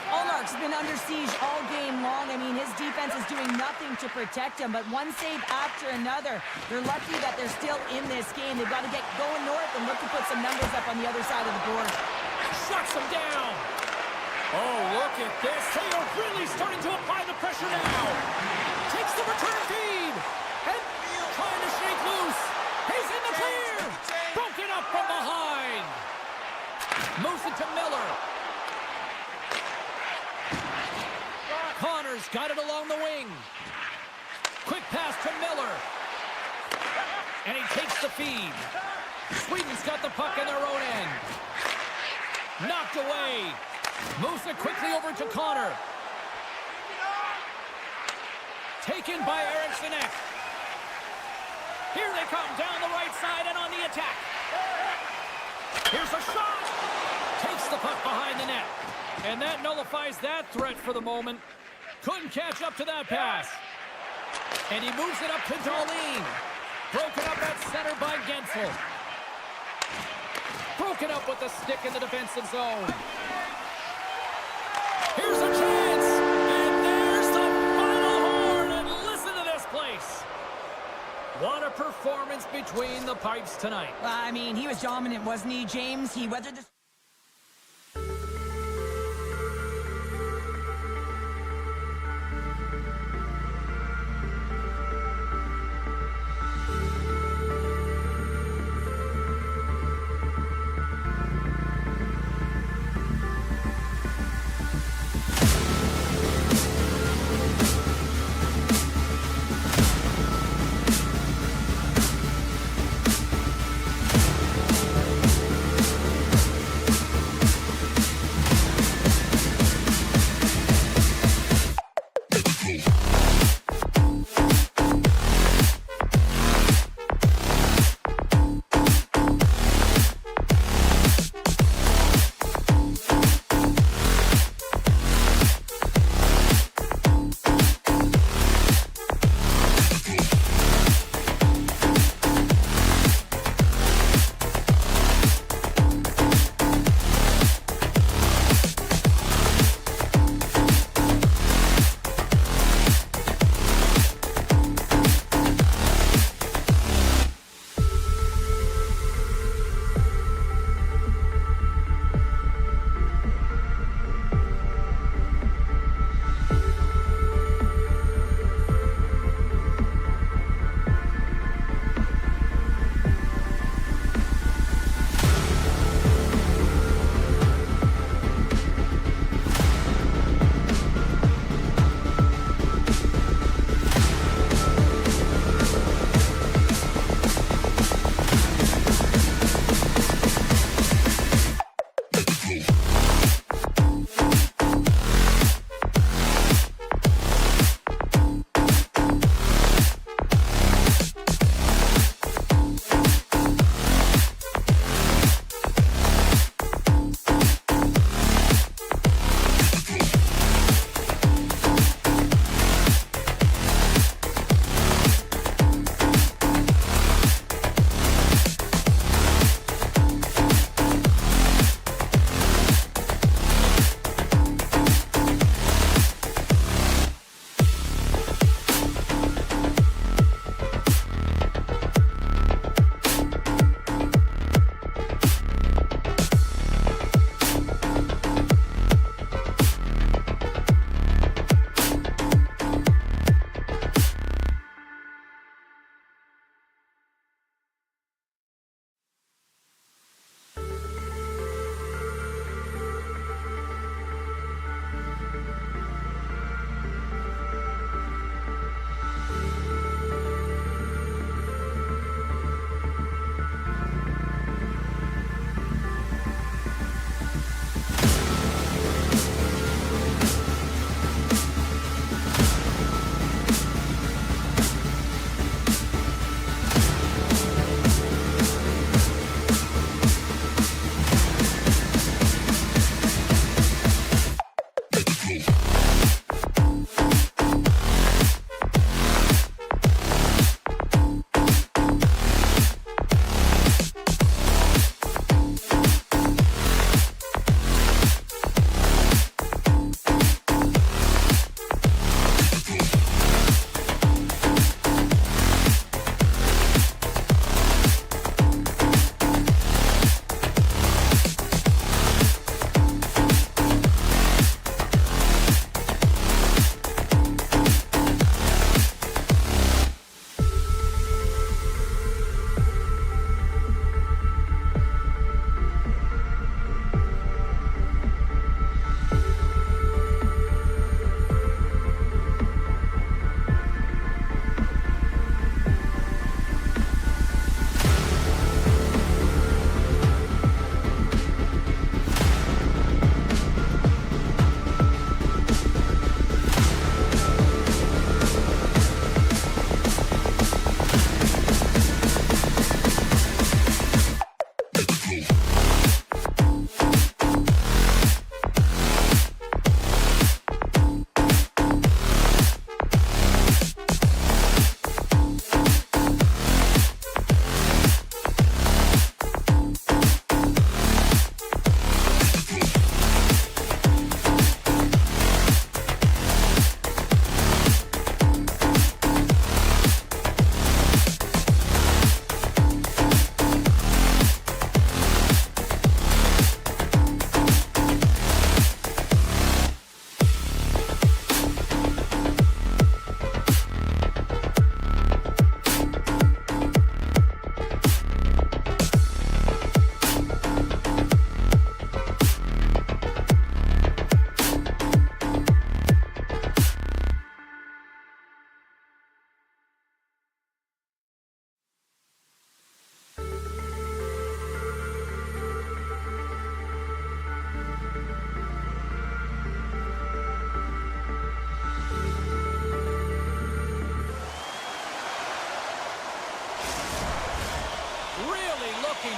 Ullmark's been under siege all game long. I mean, his defense is doing nothing to protect him, but one save after another. They're lucky that they're still in this game. They've got to get going north and look to put some numbers up on the other side of the board. Shuts them down. Oh, look at this. They are really starting to apply the pressure now. Takes the return feed. And trying to shake loose. He's in the clear. Broken up from behind. Moves it to Miller. Connor's got it along the wing. Quick pass to Miller. And he takes the feed. Sweden's got the puck in their own end. Knocked away. Moves it quickly over to Connor. Taken by Eriksson. Here they come down the right side and on the attack. Here's a shot. Takes the puck behind the net. And that nullifies that threat for the moment. Couldn't catch up to that pass. And he moves it up to Darlene. Broken up at center by Gensel. Broken up with the stick in the defensive zone. Here's a chance. And there's the final horn. And listen to this place. What a performance between the pipes tonight. I mean, he was dominant, wasn't he, James? He weathered the...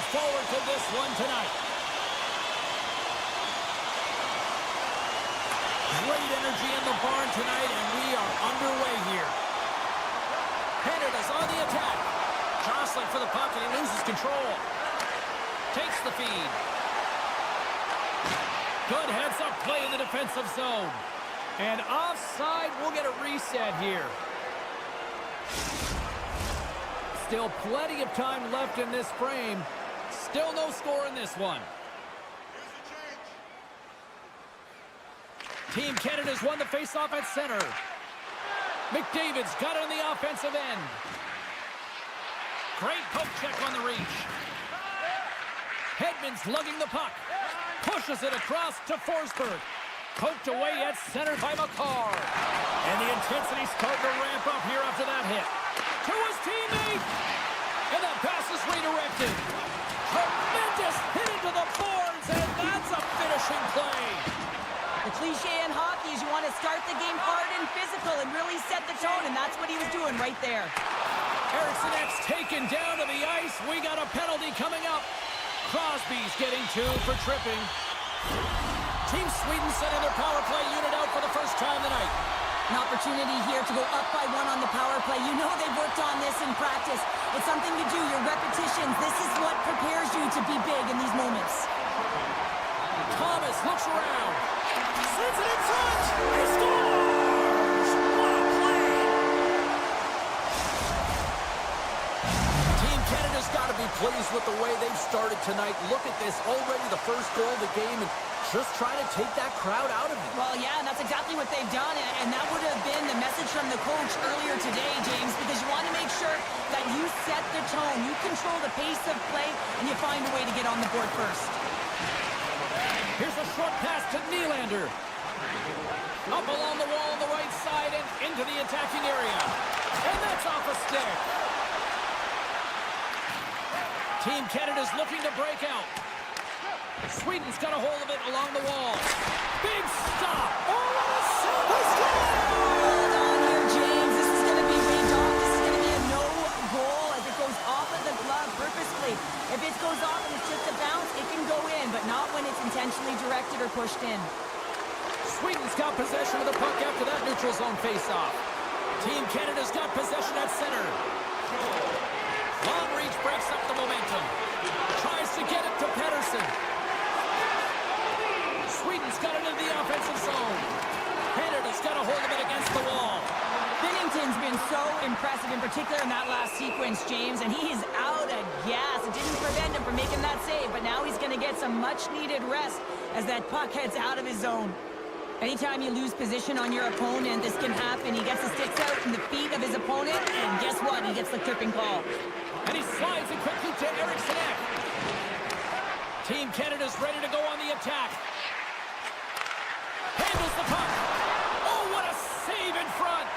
forward to this one tonight. Great energy in the barn tonight, and we are underway here. Canada's on the attack. Jostling for the puck, and he loses control. Takes the feed. Good heads-up play in the defensive zone. And offside, we'll get a reset here. Still plenty of time left in this frame. Still no score in this one. Team Canada's won the faceoff at center. McDavid's got it on the offensive end. Great poke check on the reach. Hedman's lugging the puck. Pushes it across to Forsberg. Poked away at center by McCarr. And the intensity's starting to ramp up here after that hit. To his teammate. And that pass is redirected. Tremendous hit into the boards, and that's a finishing play. The cliche in hockey is you want to start the game hard and physical and really set the tone, and that's what he was doing right there. Eriksson taken down to the ice. We got a penalty coming up. Crosby's getting 2 for tripping. Team Sweden sending their power play unit out for the first time tonight. An opportunity here to go up by 1 on the power play. You know they've worked on this in practice. It's something to do, your repetitions. This is what prepares you to be big in these moments. Thomas looks around. Sends it in front. He scores! What a play! Team Canada's got to be pleased with the way they've started tonight. Look at this, already the first goal of the game, and just trying to take that crowd out of it. Well, yeah, and that's exactly what they've done, and that would have been the message from the coach earlier today, James, because you want to make sure that you set the tone, you control the pace of play, and you find a way to get on the board first. Here's a short pass to Nylander. Up along the wall on the right side and into the attacking area. And that's off a stick. Team Canada's looking to break out. Sweden's got a hold of it along the wall. Big stop. Oh, what a save! Hold on here, James. This is going to be waved off. This is going to be a no goal as it goes off of the glove purposely. If it goes off and it's just a bounce, it can go in, but not when it's intentionally directed or pushed in. Sweden's got possession of the puck after that neutral zone faceoff. Team Canada's got possession at center. Long reach breaks up the momentum. Tries to get it to Pettersson. Sweden's got it into the offensive zone. Canada's got a hold of it against the wall. Binnington's been so impressive, in particular in that last sequence, James, and he is out of gas. It didn't prevent him from making that save, but now he's going to get some much-needed rest as that puck heads out of his zone. Anytime you lose position on your opponent, this can happen. He gets the sticks out in the feet of his opponent, and guess what? He gets the tripping call. And he slides it quickly to Eriksson. Team Canada's ready to go on the attack. Handles the puck. Oh, what a save in front.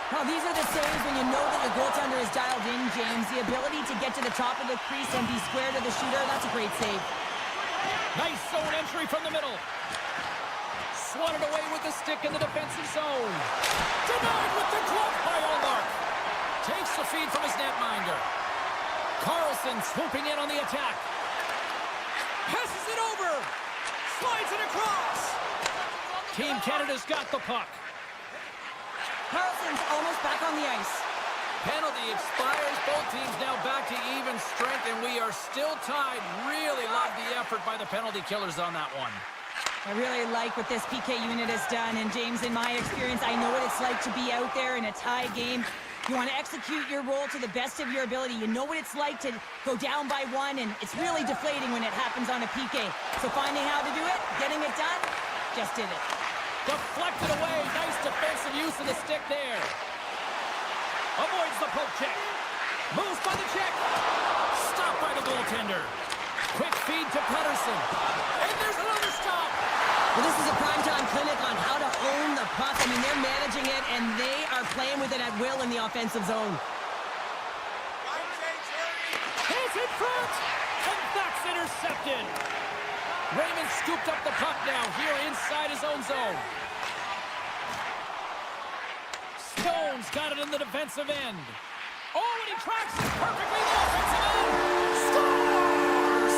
Well, these are the saves when you know that your goaltender is dialed in, James. The ability to get to the top of the crease and be square to the shooter, that's a great save. Nice zone entry from the middle. Swatted away with the stick in the defensive zone. Denied with the glove by Ullmark. Takes the feed from his netminder. Carlson swooping in on the attack. Passes it over. Slides it across. Team Canada's got the puck. Carlson's almost back on the ice. Penalty expires. Both teams now back to even strength, and we are still tied. Really love the effort by the penalty killers on that one. I really like what this PK unit has done, and James, in my experience, I know what it's like to be out there in a tie game. You want to execute your role to the best of your ability. You know what it's like to go down by 1, and it's really deflating when it happens on a PK. So finding how to do it, getting it done, just did it. Deflected away. Nice defensive use of the stick there. Avoids the poke check. Moves by the check. Stopped by the goaltender. Quick feed to Pettersson. And there's another stop. Well, this is a primetime clinic on how to own the puck. I mean, they're managing it, and they are playing with it at will in the offensive zone. Hits in front, and that's intercepted. Raymond scooped up the puck now here inside his own zone. Stone's got it in the defensive end. Oh, and he tracks it perfectly in the offensive end. Scores!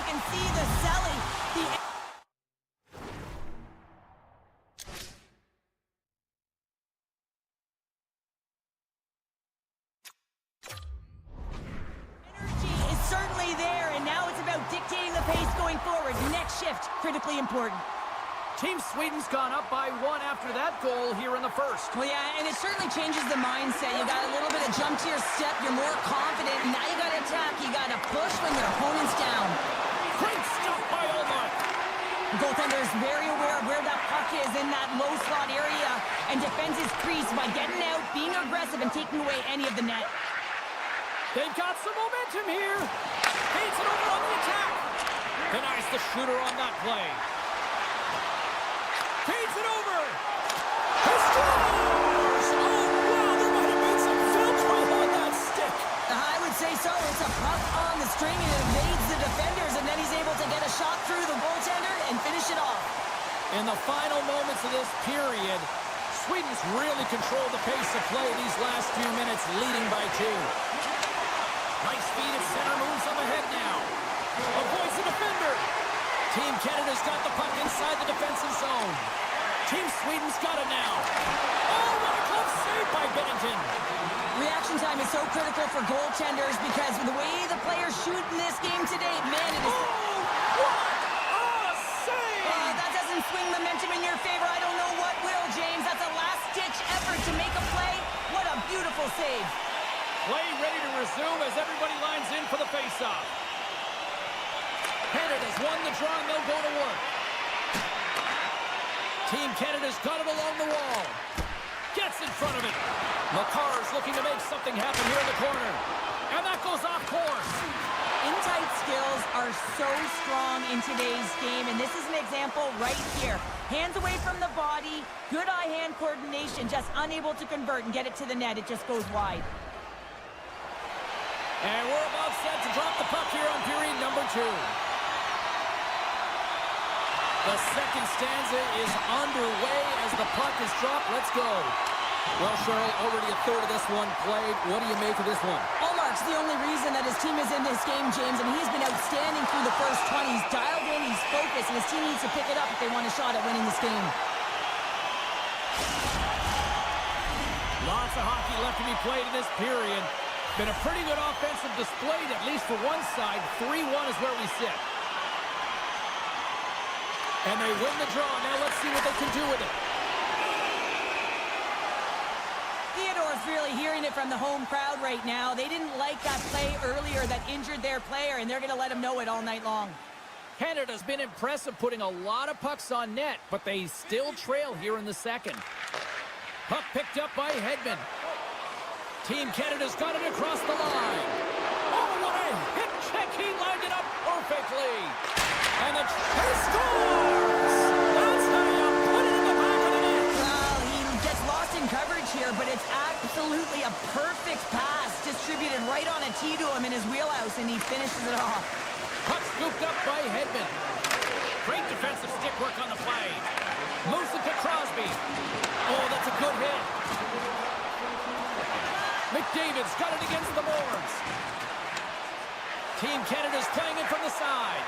can see the selling. The energy is certainly there, and now it's about dictating the pace going forward. Next shift, critically important. Team Sweden's gone up by 1 after that goal here in the first. Well, yeah, and it certainly changes the mindset. You got a little bit of jump to your step. You're more confident. Now you got to attack. You got to push when your opponent's down. Great stuff by Omar. The goaltender is very aware of where that puck is in that low slot area and defends his crease by getting out, being aggressive, and taking away any of the net. They've got some momentum here. Feeds it over on the attack. Denies the shooter on that play. Feeds it over. He scores! Oh, wow, there might have been some Velcro on that stick. I would say so. It's a puck on the string, and it evades the defenders, and then he's able to get a shot through the goaltender and finish it off. In the final moments of this period, Sweden's really controlled the pace of play these last few minutes, leading by 2. Nice feed at center, moves up ahead now. Avoids the defender. Team Canada's got the puck inside the defensive zone. Team Sweden's got it now. Oh, what a close save by Bennington. Reaction time is so critical for goaltenders because the way the players shoot in this game today, man, it is... Oh, what a save! That doesn't swing momentum in your favor. I don't know what will, James. That's a last-ditch effort to make a play. What a beautiful save. Play ready to resume as everybody lines in for the face-off. Canada's won the draw and they'll go to work. Team Canada's got it along the wall. Gets in front of it. McCarr's looking to make something happen here in the corner. And that goes off course. In-tight skills are so strong in today's game, and this is an example right here. Hands away from the body, good eye-hand coordination, just unable to convert and get it to the net. It just goes wide. And we're about set to drop the puck here on period number 2. The second stanza is underway as the puck is dropped. Let's go. Well, Cheryl, already a third of this one played. What do you make of this one? Allmark's the only reason that his team is in this game, James, and he's been outstanding through the first 20. He's dialed in, he's focused, and his team needs to pick it up if they want a shot at winning this game. Lots of hockey left to be played in this period. Been a pretty good offensive display, at least for one side. 3-1 is where we sit. And they win the draw. Now let's see what they can do with it. Theodore's really hearing it from the home crowd right now. They didn't like that play earlier that injured their player, and they're going to let him know it all night long. Canada's been impressive, putting a lot of pucks on net, but they still trail here in the second. Puck picked up by Hedman. Team Canada's got it across the line. Oh, what a hip check. He lined it up perfectly. And he scores! That's how you put it in the back of the net. Well, he gets lost in coverage here, but it's absolutely a perfect pass distributed right on a tee to him in his wheelhouse, and he finishes it off. Puck scooped up by Hedman. Great defensive stick work on the play. Moves it to Crosby. Oh, that's a good hit. McDavid's got it against the boards. Team Canada's playing it from the side.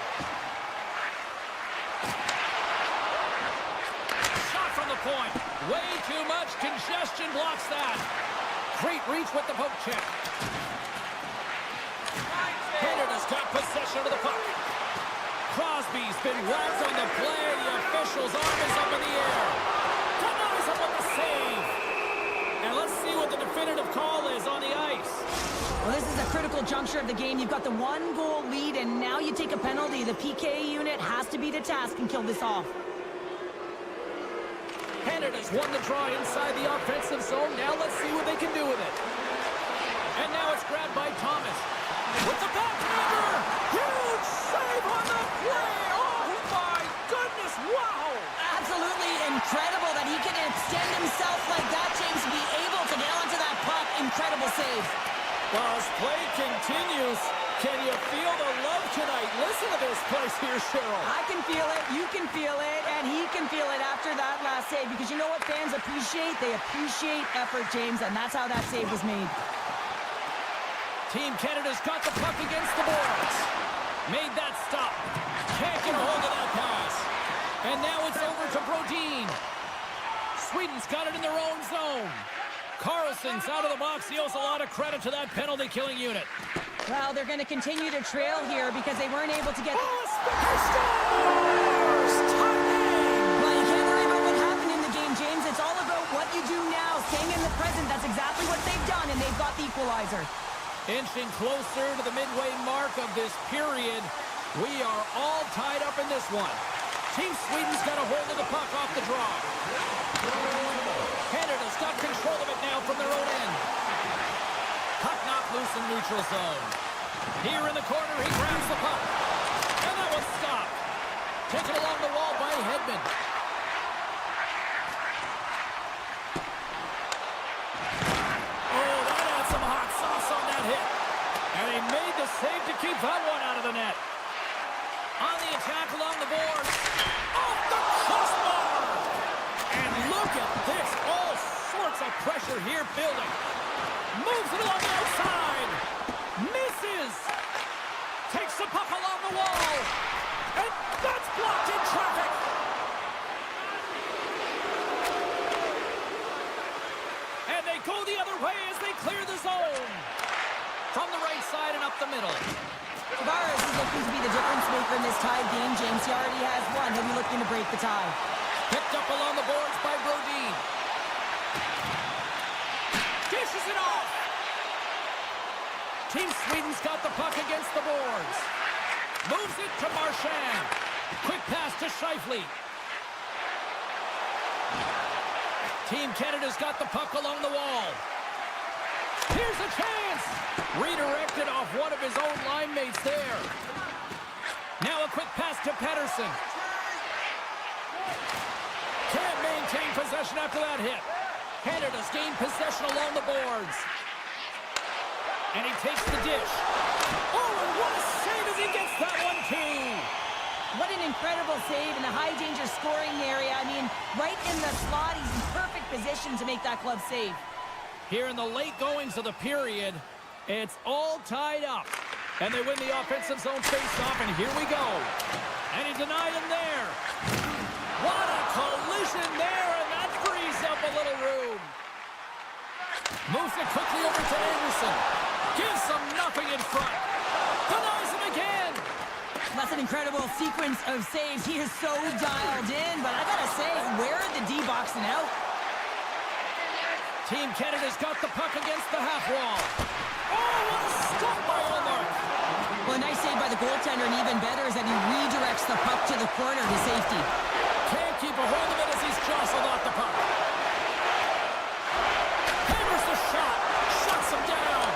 Shot from the point. Way too much congestion blocks that. Great reach with the poke check. Canada's got possession of the puck. Crosby's been whacked on the play. The official's arm is up in the air. Denies him with the save. And let's see what the definitive call is on the ice. Well, this is a critical juncture of the game. You've got the 1-goal lead, and now you take a penalty. The PK unit has to be to task and kill this off. Canada's won the draw inside the offensive zone. Now let's see what they can do with it. And now it's grabbed by Thomas. With the backhander! Huge save on the play! Oh my goodness, wow! Absolutely incredible that he can extend himself like that, James, to be able to get onto that puck. Incredible save. Well, as play continues, can you feel the love tonight? Listen to this place here, Cheryl. I can feel it, you can feel it, and he can feel it after that last save, because you know what fans appreciate? They appreciate effort, James, and that's how that save was made. Team Canada's got the puck against the boards. Made that stop. And now it's over to Brodin. Sweden's got it in their own zone. Carlson's out of the box. He owes a lot of credit to that penalty-killing unit. Well, they're going to continue to trail here because they weren't able to get... Scores! Well, you can't worry about what happened in the game, James. It's all about what you do now. Staying in the present, that's exactly what they've done, and they've got the equalizer. Inching closer to the midway mark of this period. We are all tied up in this one. Team Sweden's got a hold of the puck off the draw. Canada's got control of it now from their own end. Puck knocked loose in the neutral zone. Here in the corner, he grabs the puck. And that one's stopped. Taken along the wall by Hedman. Oh, that had some hot sauce on that hit. And he made the save to keep that one out of the net. On the attack along the boards. Off the crossbar! And look at this. All sorts of pressure here building. Moves it along the outside. Misses. Takes the puck along the wall. And that's blocked in traffic. And they go the other way as they clear the zone. From the right side and up the middle. Tavares is looking to be the difference maker in this tied game, James. He already has one. He'll be looking to break the tie. Picked up along the boards by Brodin. Dishes it off. Team Sweden's got the puck against the boards. Moves it to Marchand. Quick pass to Scheifele. Team Canada's got the puck along the wall. Here's a chance. Redirected off one of his own line mates there. Now a quick pass to Pettersson. Can't maintain possession after that hit. Canada's gained possession along the boards. And he takes the dish. Oh, and what a save as he gets that one too. What an incredible save in the high-danger scoring area. I mean, right in the slot. He's in perfect position to make that club save. Here in the late goings of the period, it's all tied up. And they win the offensive zone face-off, and here we go. And he denied him there. What a collision there, and that frees up a little room. Moves it quickly over to Anderson. Gives him nothing in front. Denies him again. That's an incredible sequence of saves. He is so dialed in, but I gotta say, where are the D boxing out? Team Canada's got the puck against the half wall. Oh, what a stop by Allmark. Well, a nice save by the goaltender, and even better is that he redirects the puck to the corner to safety. Can't keep a hold of it as he's jostled off the puck. Hammers the shot. Shuts him down.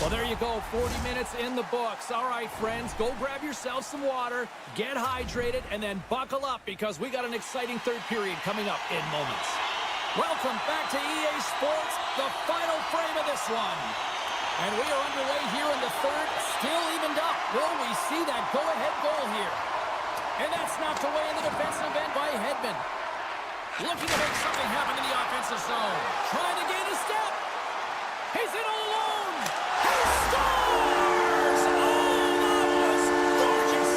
Well, there you go. 40 minutes in the books. All right, friends, go grab yourself some water, get hydrated, and then buckle up because we got an exciting third period coming up in moments. Welcome back to EA Sports, the final frame of this one. And we are underway here in the third, still evened up. Will we see that go-ahead goal here? And that's knocked away in the defensive end by Hedman. Looking to make something happen in the offensive zone. Trying to gain a step. He's in all alone. He scores! Oh, that was gorgeous.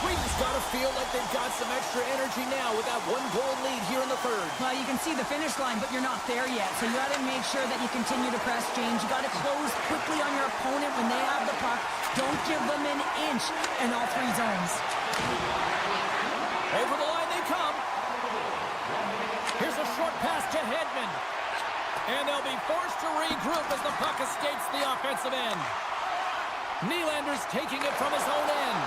Sweden's got to feel like they've got some extra energy now with that one-goal lead here in the third. Well, you can see the finish line, but you're not there yet. So you got to make sure that you continue to press, James. You got to close quickly on your opponent when they have the puck. Don't give them an inch in all three zones. Over the line they come. Here's a short pass to Hedman. And they'll be forced to regroup as the puck escapes the offensive end. Nylander's taking it from his own end.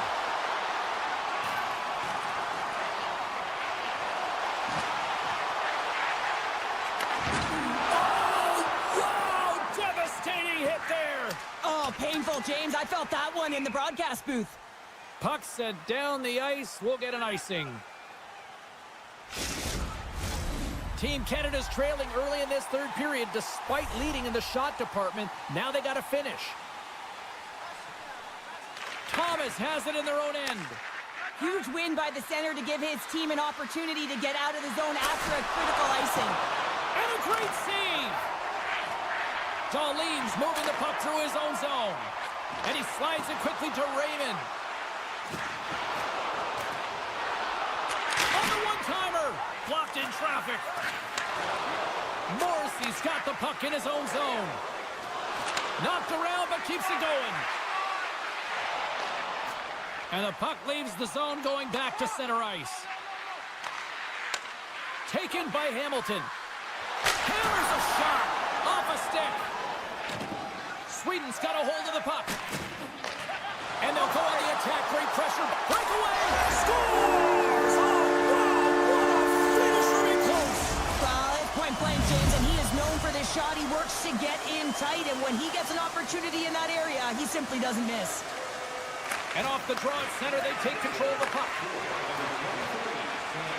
Oh, wow! Devastating hit there. Oh, painful, James. I felt that one in the broadcast booth. Puck sent down the ice. We'll get an icing. Team Canada's trailing early in this third period despite leading in the shot department. Now they got to finish. Thomas has it in their own end. Huge win by the center to give his team an opportunity to get out of the zone after a critical icing. And a great save. Darlene's moving the puck through his own zone. And he slides it quickly to Raymond. On the one-timer. Blocked in traffic. Morrissey's got the puck in his own zone. Knocked around, but keeps it going. And the puck leaves the zone going back to center ice. Taken by Hamilton. Hammers a shot. Off a stick. Sweden's got a hold of the puck. And they'll go on the attack. Great pressure. Breakaway. Scores! Oh, wow. What a finisher in close. Well, it's point blank, James, and he is known for this shot. He works to get in tight, and when he gets an opportunity in that area, he simply doesn't miss. And off the draw at center, they take control of the puck.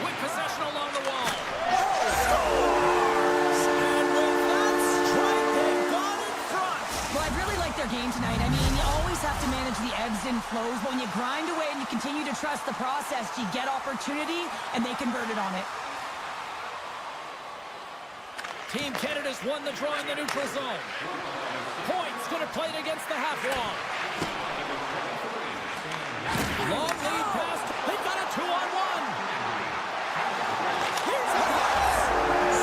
With possession along the wall. Scores! And with that strike, they've gone in front. Well, I really like their game tonight. I mean, you always have to manage the ebbs and flows, but when you grind away and you continue to trust the process, you get opportunity, and they converted on it. Team Canada's won the draw in the neutral zone. Points going to play it against the half wall. Long lead pass. They've got a 2-on-1. Here's a pass.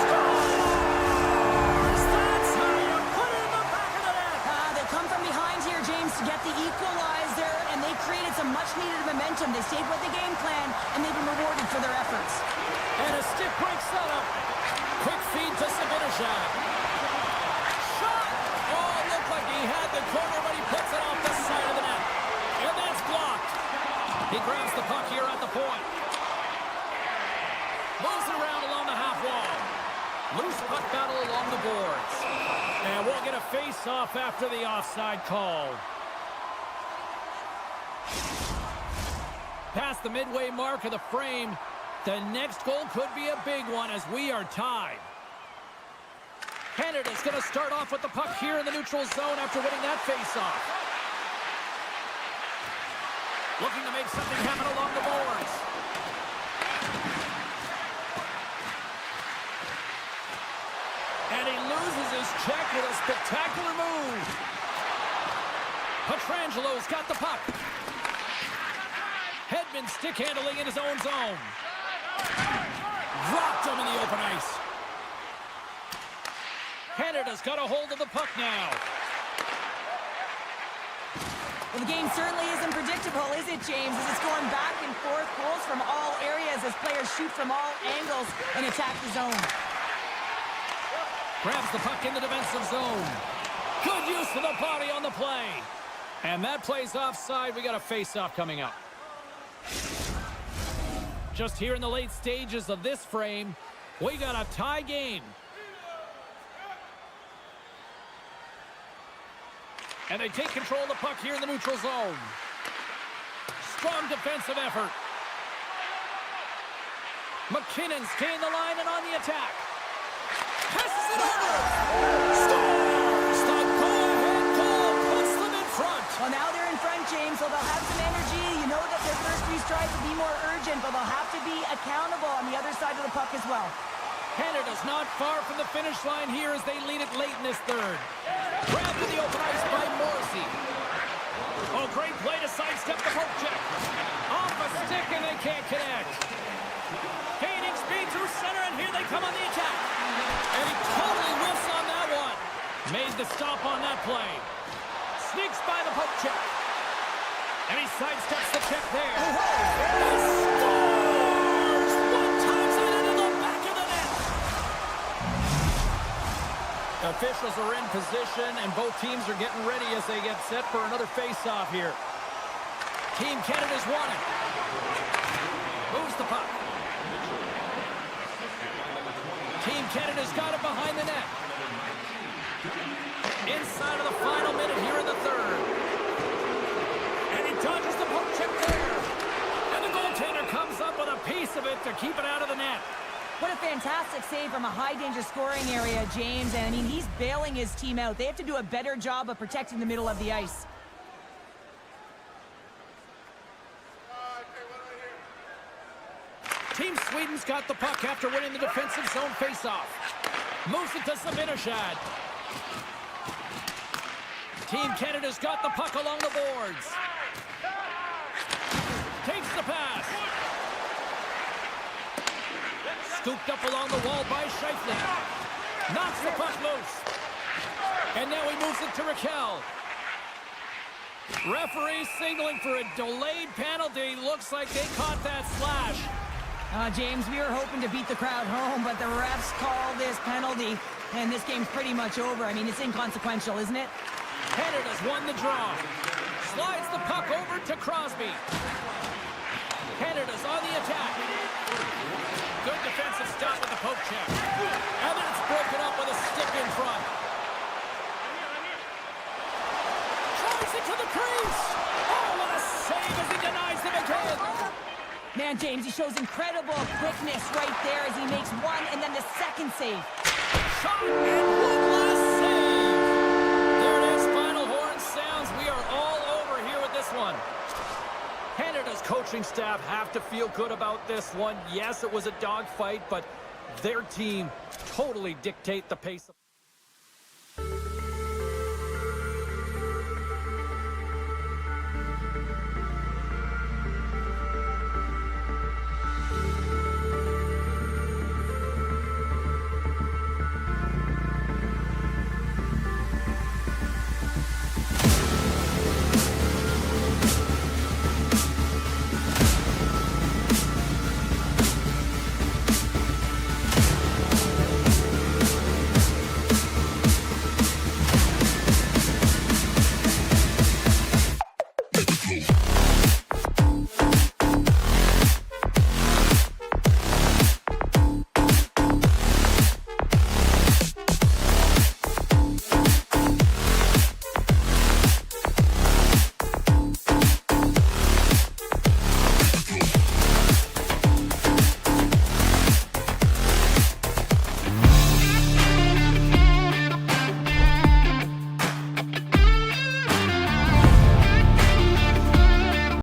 Scores! That's how you put it in the back of the net. They come from behind here, James, to get the equalizer, and they created some much-needed momentum. They stayed with the game plan, and they've been rewarded for their efforts. And a stick break setup. Quick feed to Sabinishad. Shot! Oh, it looked like he had the corner, but he puts it off the side of the net. And that's blocked. He grabs the puck here at the point. Moves it around along the half wall. Loose puck battle along the boards. And we'll get a face-off after the offside call. Past the midway mark of the frame, the next goal could be a big one as we are tied. Canada's going to start off with the puck here in the neutral zone after winning that face-off. Looking to make something happen along the boards. And he loses his check with a spectacular move. Petrangelo's got the puck. Hedman stick handling in his own zone. Dropped him in the open ice. Canada's got a hold of the puck now. Well, the game certainly isn't predictable, is it, James? As it's going back and forth, goals from all areas as players shoot from all angles and attack the zone. Grabs the puck in the defensive zone. Good use of the body on the play. And that play's offside. We got a face-off coming up. Just here in the late stages of this frame, we got a tie game. And they take control of the puck here in the neutral zone. Strong defensive effort. McKinnon's gained the line and on the attack. Passes it over. Scores! The go-ahead goal puts them in front. Well, now they're in front, James, so they'll have some energy. You know that their first three strides will be more urgent, but they'll have to be accountable on the other side of the puck as well. Canada's not far from the finish line here as they lead it late in this third. Grabbed in the open ice by Morrissey. Oh, great play to sidestep the poke check. Off a stick and they can't connect. Gaining speed through center and here they come on the attack. And he totally whiffs on that one. Made the stop on that play. Sneaks by the poke check. And he sidesteps the check there. He scores! One times it into the back of the net. Officials are in position, and both teams are getting ready as they get set for another face-off here. Team Canada's won it. Moves the puck. Team Canada's got it behind the net. Inside of the final minute here in the third. And he dodges the poke check there. And the goaltender comes up with a piece of it to keep it out of the net. What a fantastic save from a high-danger scoring area, James. And, I mean, he's bailing his team out. They have to do a better job of protecting the middle of the ice. Team Sweden's got the puck after winning the defensive zone faceoff. Moves it to Zibanejad. Team Canada's got the puck along the boards. Takes the pass. Scooped up along the wall by Scheifele. Knocks the puck loose. And now he moves it to Raquel. Referee signaling for a delayed penalty. Looks like they caught that slash. James, we were hoping to beat the crowd home, but the refs called this penalty, and this game's pretty much over. I mean, it's inconsequential, isn't it? Canada's won the draw. Slides the puck over to Crosby. Canada's on the attack. Good defensive stop with the poke check. And then it's broken up with a stick in front. Tries it to the crease. Oh, what a save as he denies them again. Man, James, he shows incredible quickness right there as he makes one and then the second save. Shot and one last save. There it is. Final horn sounds. We are all over here with this one. Canada's coaching staff have to feel good about this one. Yes, it was a dogfight, but their team totally dictate the pace of Go.